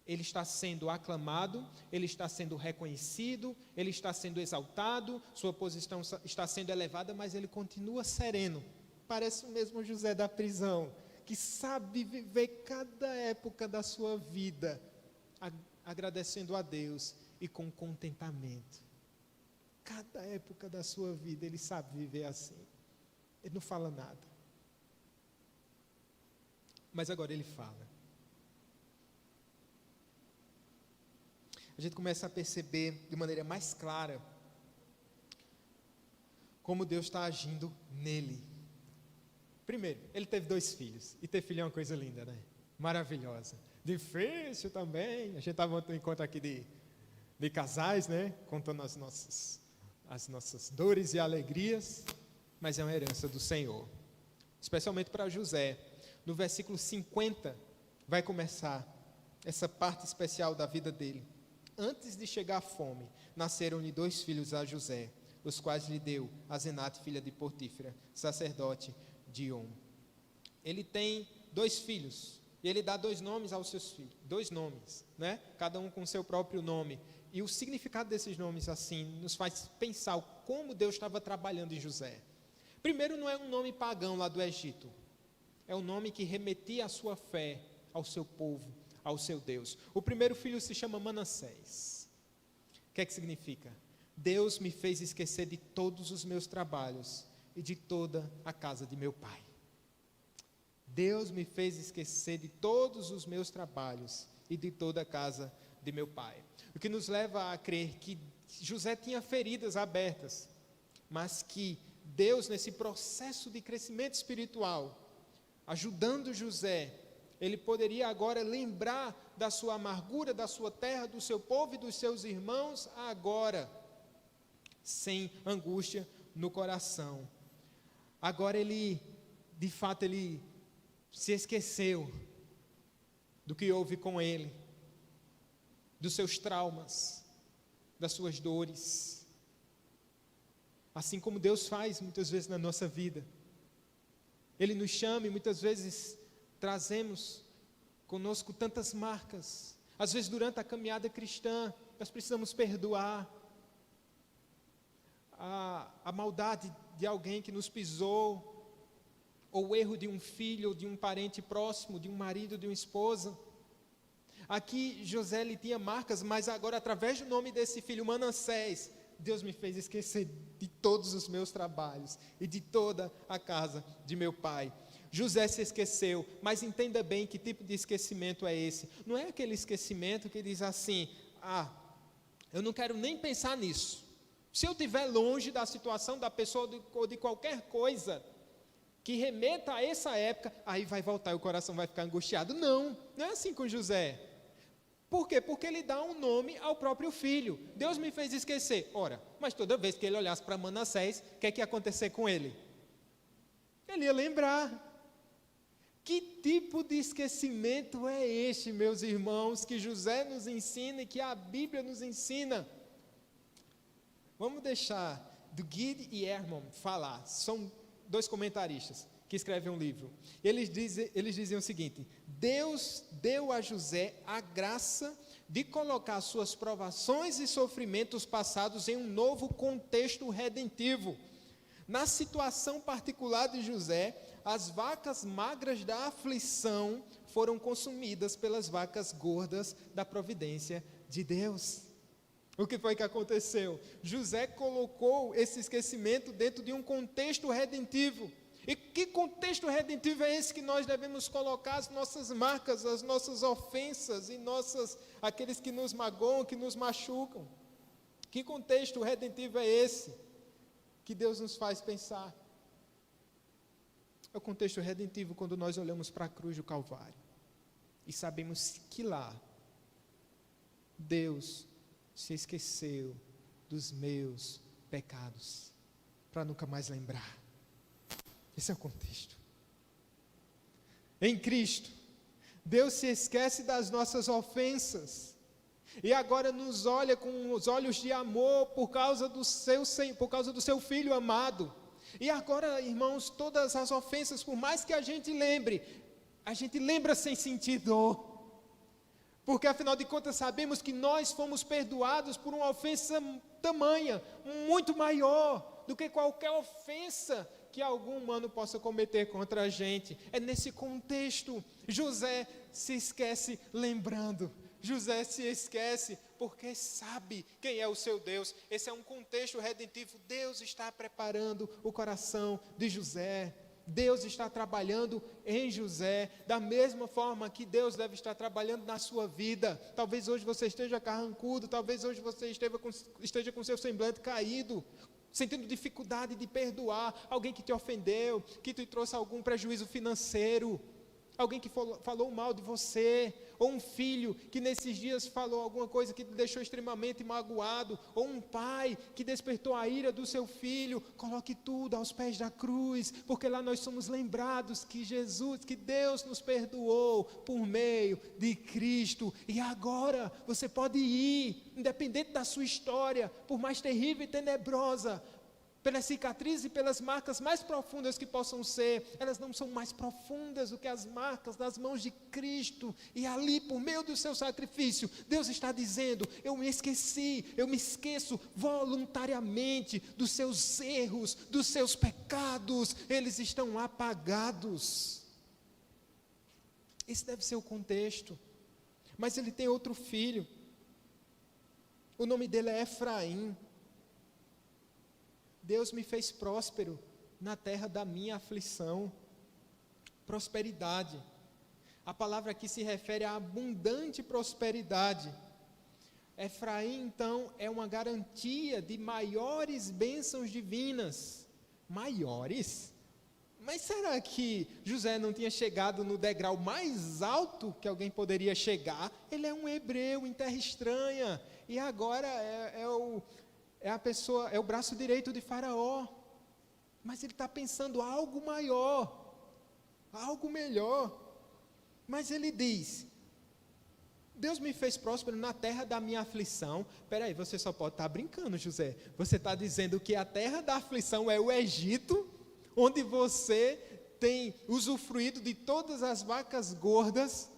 Ele está sendo aclamado, ele está sendo reconhecido, ele está sendo exaltado, sua posição está sendo elevada, mas ele continua sereno. Parece o mesmo José da prisão, que sabe viver cada época da sua vida, agradecendo a Deus e com contentamento. Cada época da sua vida ele sabe viver assim. Ele não fala nada. Mas agora ele fala. A gente começa a perceber de maneira mais clara como Deus está agindo nele. Primeiro, ele teve 2 filhos. E ter filho é uma coisa linda, né? Maravilhosa. Difícil também. A gente estava no encontro aqui de casais, né? Contando as nossas dores e alegrias. Mas é uma herança do Senhor, especialmente para José. No versículo 50, vai começar essa parte especial da vida dele. Antes de chegar a fome, nasceram-lhe 2 filhos a José, os quais lhe deu Asenate, filha de Potífera, sacerdote de On. Ele tem 2 filhos, e ele dá 2 nomes aos seus filhos, 2 nomes, né? Cada um com seu próprio nome. E o significado desses nomes, assim, nos faz pensar como Deus estava trabalhando em José. Primeiro, não é um nome pagão lá do Egito. É um nome que remetia à sua fé, ao seu povo, ao seu Deus. O primeiro filho se chama Manassés. O que é que significa? Deus me fez esquecer de todos os meus trabalhos e de toda a casa de meu pai. Deus me fez esquecer de todos os meus trabalhos e de toda a casa de meu pai. O que nos leva a crer que José tinha feridas abertas, mas que Deus, nesse processo de crescimento espiritual, ajudando José, ele poderia agora lembrar da sua amargura, da sua terra, do seu povo e dos seus irmãos, agora, sem angústia no coração. Agora ele, de fato, ele se esqueceu do que houve com ele, dos seus traumas, das suas dores. Assim como Deus faz muitas vezes na nossa vida. Ele nos chama e muitas vezes trazemos conosco tantas marcas. Às vezes durante a caminhada cristã, nós precisamos perdoar a maldade de alguém que nos pisou, ou o erro de um filho, ou de um parente próximo, de um marido, de uma esposa. Aqui José ele tinha marcas, mas agora através do nome desse filho Manassés, Deus me fez esquecer de todos os meus trabalhos e de toda a casa de meu pai. José se esqueceu, mas entenda bem que tipo de esquecimento é esse. Não é aquele esquecimento que diz assim: eu não quero nem pensar nisso. Se eu estiver longe da situação da pessoa ou de qualquer coisa que remeta a essa época, aí vai voltar e o coração vai ficar angustiado. Não é assim com José. Por quê? Porque ele dá um nome ao próprio filho. Deus me fez esquecer. Ora, mas toda vez que ele olhasse para Manassés, o que é que ia acontecer com ele? Ele ia lembrar. Que tipo de esquecimento é este, meus irmãos, que José nos ensina e que a Bíblia nos ensina? Vamos deixar do Guide e Ehrman falar. São 2 comentaristas que escrevem um livro. Eles diziam o seguinte: Deus deu a José a graça de colocar suas provações e sofrimentos passados em um novo contexto redentivo. Na situação particular de José, as vacas magras da aflição foram consumidas pelas vacas gordas da providência de Deus. O que foi que aconteceu? José colocou esse esquecimento dentro de um contexto redentivo. E que contexto redentivo é esse que nós devemos colocar as nossas marcas, as nossas ofensas e aqueles que nos magoam, que nos machucam? Que contexto redentivo é esse que Deus nos faz pensar? É o contexto redentivo quando nós olhamos para a cruz do Calvário e sabemos que lá Deus se esqueceu dos meus pecados para nunca mais lembrar. Esse é o contexto. Em Cristo, Deus se esquece das nossas ofensas e agora nos olha com os olhos de amor por causa do seu Filho amado. E agora, irmãos, todas as ofensas, por mais que a gente lembra sem sentir dor. Porque afinal de contas sabemos que nós fomos perdoados por uma ofensa tamanha, muito maior do que qualquer ofensa que algum humano possa cometer contra a gente. É nesse contexto, José se esquece lembrando. José se esquece porque sabe quem é o seu Deus. Esse é um contexto redentivo. Deus está preparando o coração de José. Deus está trabalhando em José, da mesma forma que Deus deve estar trabalhando na sua vida. Talvez hoje você esteja carrancudo, talvez hoje você esteja com seu semblante caído, sentindo dificuldade de perdoar alguém que te ofendeu, que te trouxe algum prejuízo financeiro, alguém que falou mal de você, ou um filho que nesses dias falou alguma coisa que te deixou extremamente magoado, ou um pai que despertou a ira do seu filho. Coloque tudo aos pés da cruz, porque lá nós somos lembrados que Deus nos perdoou por meio de Cristo, e agora você pode ir, independente da sua história, por mais terrível e tenebrosa, pelas cicatrizes e pelas marcas mais profundas que possam ser, elas não são mais profundas do que as marcas das mãos de Cristo, e ali, por meio do seu sacrifício, Deus está dizendo: eu me esqueço voluntariamente dos seus erros, dos seus pecados, eles estão apagados. Esse deve ser o contexto. Mas ele tem outro filho, o nome dele é Efraim. Deus me fez próspero na terra da minha aflição. Prosperidade. A palavra aqui se refere à abundante prosperidade. Efraim, então, é uma garantia de maiores bênçãos divinas. Maiores? Mas será que José não tinha chegado no degrau mais alto que alguém poderia chegar? Ele é um hebreu em terra estranha, e agora é o braço direito de Faraó, mas ele está pensando algo maior, algo melhor. Mas ele diz: Deus me fez próspero na terra da minha aflição. Espera aí, você só pode estar brincando, José. Você está dizendo que a terra da aflição é o Egito, onde você tem usufruído de todas as vacas gordas,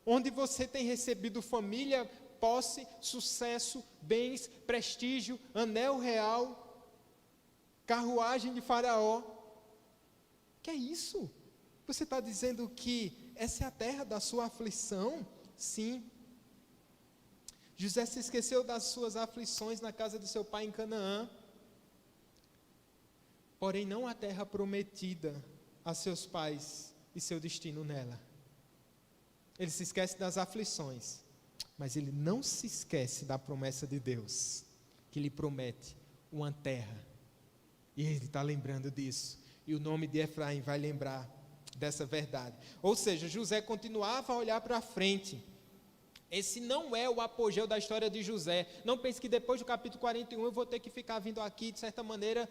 onde você tem recebido família, posse, sucesso, bens, prestígio, anel real, carruagem de Faraó. Que é isso? Você está dizendo que essa é a terra da sua aflição? Sim. José se esqueceu das suas aflições na casa de seu pai em Canaã, porém não a terra prometida a seus pais e seu destino nela. Ele se esquece das aflições, mas ele não se esquece da promessa de Deus, que lhe promete uma terra. E ele está lembrando disso. E o nome de Efraim vai lembrar dessa verdade. Ou seja, José continuava a olhar para frente. Esse não é o apogeu da história de José. Não pense que depois do capítulo 41 eu vou ter que ficar vindo aqui, de certa maneira,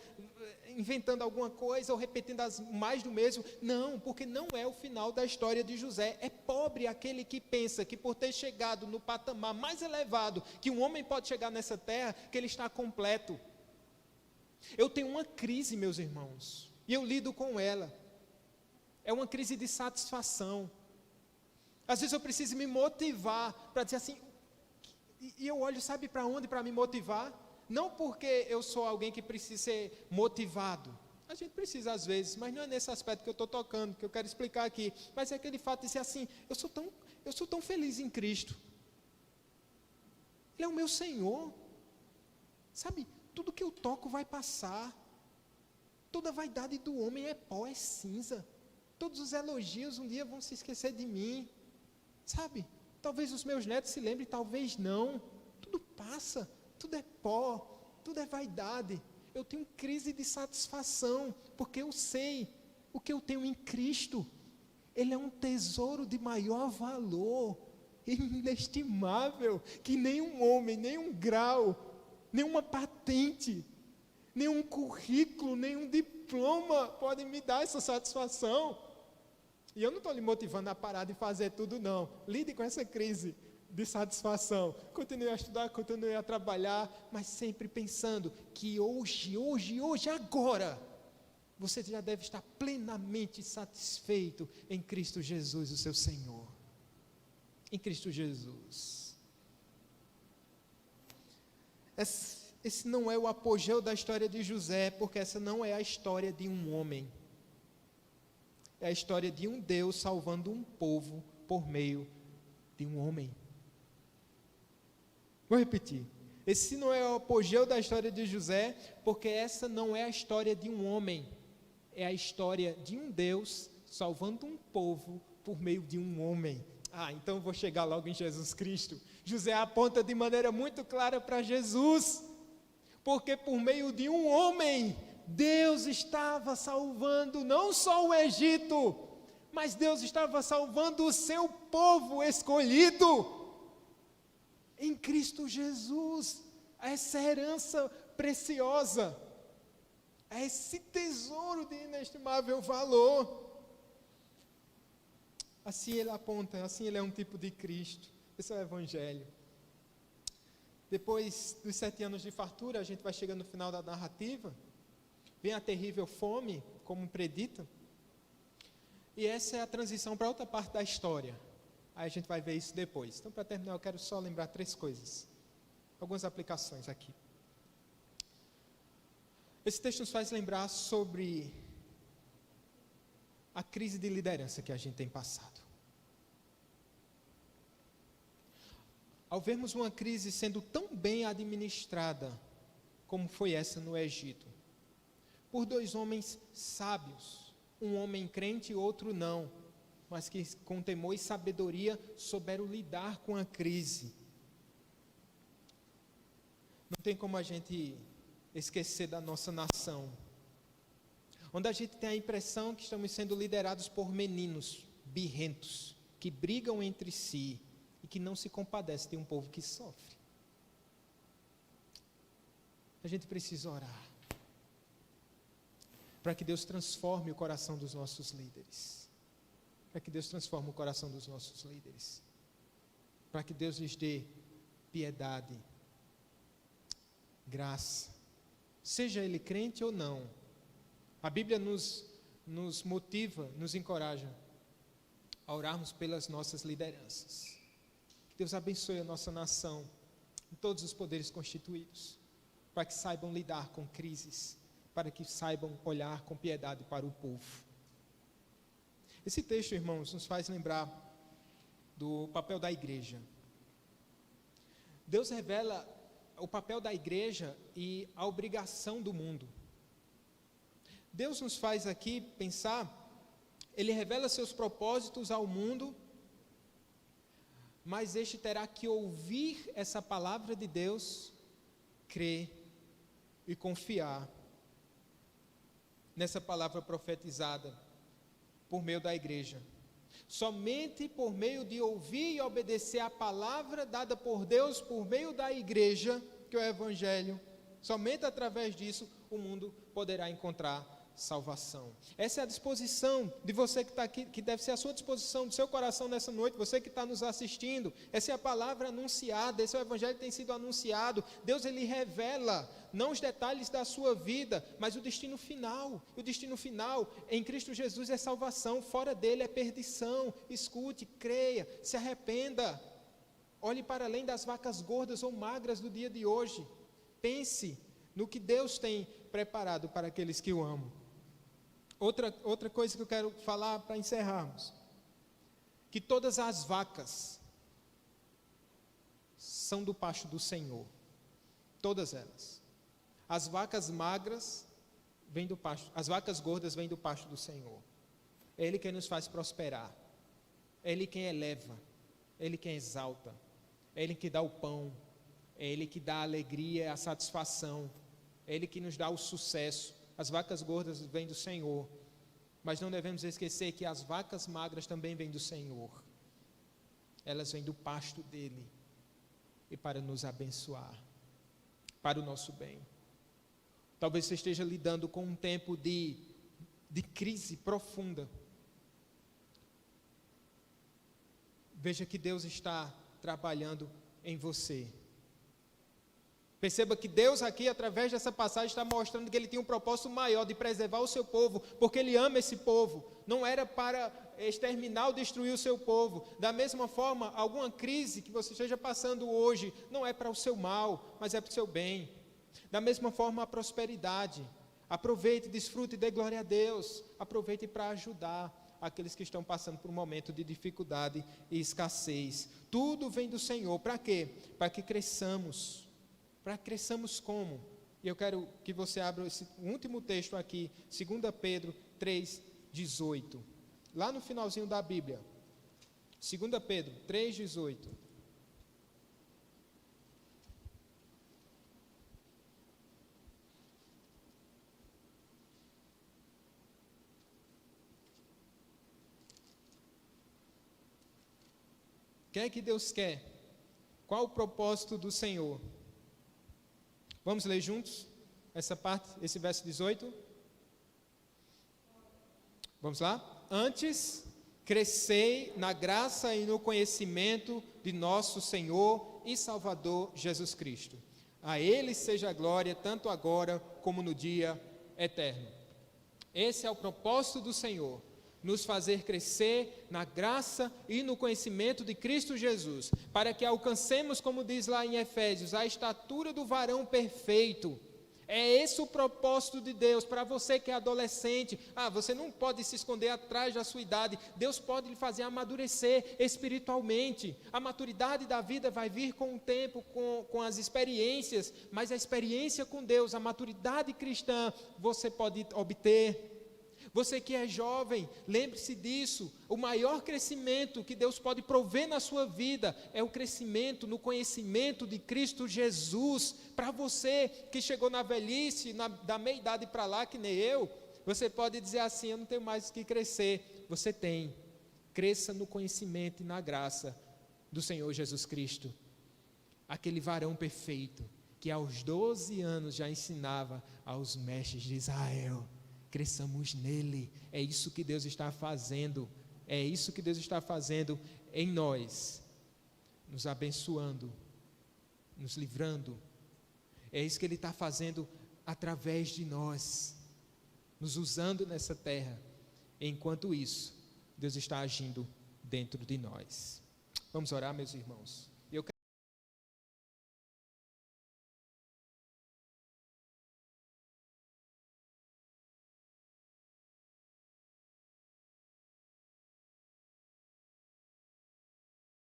inventando alguma coisa ou repetindo mais do mesmo. Não, porque não é o final da história de José. É pobre aquele que pensa que por ter chegado no patamar mais elevado que um homem pode chegar nessa terra, que ele está completo. Eu tenho uma crise, meus irmãos, e eu lido com ela. É uma crise de satisfação. Às vezes eu preciso me motivar para dizer assim, e eu olho, sabe para onde para me motivar? Não porque eu sou alguém que precisa ser motivado. A gente precisa às vezes, mas não é nesse aspecto que eu estou tocando, que eu quero explicar aqui. Mas é aquele fato de ser assim, eu sou tão feliz em Cristo. Ele é o meu Senhor. Sabe, tudo que eu toco vai passar. Toda a vaidade do homem é pó, é cinza. Todos os elogios um dia vão se esquecer de mim. Sabe, talvez os meus netos se lembrem, talvez não. Tudo passa, tudo é pó, tudo é vaidade. Eu tenho crise de satisfação, porque eu sei o que eu tenho em Cristo. Ele é um tesouro de maior valor, inestimável, que nenhum homem, nenhum grau, nenhuma patente, nenhum currículo, nenhum diploma pode me dar essa satisfação. E eu não estou lhe motivando a parar de fazer tudo, não. Lide com essa crise de satisfação. Continue a estudar, continue a trabalhar, mas sempre pensando que hoje, agora, você já deve estar plenamente satisfeito em Cristo Jesus, o seu Senhor. Em Cristo Jesus. Esse não é o apogeu da história de José, porque essa não é a história de um homem. É a história de um Deus salvando um povo por meio de um homem. Vou repetir. Esse não é o apogeu da história de José, porque essa não é a história de um homem. É a história de um Deus salvando um povo por meio de um homem. Então eu vou chegar logo em Jesus Cristo. José aponta de maneira muito clara para Jesus, porque por meio de um homem, Deus estava salvando não só o Egito, mas Deus estava salvando o seu povo escolhido em Cristo Jesus. Essa herança preciosa, esse tesouro de inestimável valor. Assim ele aponta, assim ele é um tipo de Cristo. Esse é o Evangelho. Depois dos 7 anos de fartura, a gente vai chegando no final da narrativa. Vem a terrível fome, como predita. E essa é a transição para outra parte da história. Aí a gente vai ver isso depois. Então, para terminar, eu quero só lembrar 3 coisas. Algumas aplicações aqui. Esse texto nos faz lembrar sobre a crise de liderança que a gente tem passado. Ao vermos uma crise sendo tão bem administrada, como foi essa no Egito, por 2 homens sábios, um homem crente e outro não, mas que com temor e sabedoria souberam lidar com a crise. Não tem como a gente esquecer da nossa nação, onde a gente tem a impressão que estamos sendo liderados por meninos birrentos, que brigam entre si e que não se compadecem de um povo que sofre. A gente precisa orar para que Deus transforme o coração dos nossos líderes, para que Deus transforme o coração dos nossos líderes, para que Deus lhes dê piedade, graça, seja ele crente ou não. A Bíblia nos motiva, nos encoraja a orarmos pelas nossas lideranças. Que Deus abençoe a nossa nação, em todos os poderes constituídos, para que saibam lidar com crises, para que saibam olhar com piedade para o povo. Esse texto, irmãos, nos faz lembrar do papel da igreja. Deus revela o papel da igreja e a obrigação do mundo. Deus nos faz aqui pensar, Ele revela seus propósitos ao mundo, mas este terá que ouvir essa palavra de Deus, crer e confiar nessa palavra profetizada por meio da igreja. Somente por meio de ouvir e obedecer a palavra dada por Deus por meio da igreja, que é o Evangelho, somente através disso o mundo poderá encontrar salvação. Essa é a disposição de você que está aqui, que deve ser a sua disposição, do seu coração nessa noite, você que está nos assistindo. Essa é a palavra anunciada, esse é o Evangelho que tem sido anunciado. Deus, Ele revela, não os detalhes da sua vida, mas o destino final. O destino final em Cristo Jesus é salvação, fora dele é perdição. Escute, creia, se arrependa. Olhe para além das vacas gordas ou magras do dia de hoje. Pense no que Deus tem preparado para aqueles que o amam. Outra coisa que eu quero falar para encerrarmos, que todas as vacas são do pasto do Senhor, todas elas. As vacas magras vêm do pasto, as vacas gordas vêm do pasto do Senhor. É Ele quem nos faz prosperar, é Ele quem eleva, é Ele quem exalta, é Ele que dá o pão, é Ele que dá a alegria, a satisfação, é Ele que nos dá o sucesso. As vacas gordas vêm do Senhor, mas não devemos esquecer que as vacas magras também vêm do Senhor. Elas vêm do pasto dele e para nos abençoar, para o nosso bem. Talvez você esteja lidando com um tempo de crise profunda. Veja que Deus está trabalhando em você. Perceba que Deus aqui, através dessa passagem, está mostrando que Ele tem um propósito maior de preservar o seu povo, porque Ele ama esse povo. Não era para exterminar ou destruir o seu povo. Da mesma forma, alguma crise que você esteja passando hoje, não é para o seu mal, mas é para o seu bem. Da mesma forma, a prosperidade. Aproveite, desfrute e dê glória a Deus. Aproveite para ajudar aqueles que estão passando por um momento de dificuldade e escassez. Tudo vem do Senhor. Para quê? Para que cresçamos. Para que cresçamos como? E eu quero que você abra esse último texto aqui, 2 Pedro 3,18. Lá no finalzinho da Bíblia. 2 Pedro 3,18. O que é que Deus quer? Qual o propósito do Senhor? Vamos ler juntos essa parte, esse verso 18? Vamos lá? Antes, crescei na graça e no conhecimento de nosso Senhor e Salvador Jesus Cristo. A Ele seja a glória, tanto agora como no dia eterno. Esse é o propósito do Senhor, nos fazer crescer na graça e no conhecimento de Cristo Jesus, para que alcancemos, como diz lá em Efésios, a estatura do varão perfeito. É esse o propósito de Deus, para você que é adolescente. Você não pode se esconder atrás da sua idade, Deus pode lhe fazer amadurecer espiritualmente. A maturidade da vida vai vir com o tempo, com as experiências, mas a experiência com Deus, a maturidade cristã, você pode obter. Você que é jovem, lembre-se disso, o maior crescimento que Deus pode prover na sua vida é o crescimento no conhecimento de Cristo Jesus. Para você que chegou na velhice, da meia idade para lá, que nem eu, você pode dizer assim, eu não tenho mais o que crescer. Você tem, cresça no conhecimento e na graça do Senhor Jesus Cristo. Aquele varão perfeito, que aos 12 anos já ensinava aos mestres de Israel. Cresçamos nele, é isso que Deus está fazendo, é isso que Deus está fazendo em nós, nos abençoando, nos livrando, é isso que Ele está fazendo através de nós, nos usando nessa terra, enquanto isso, Deus está agindo dentro de nós. Vamos orar, meus irmãos.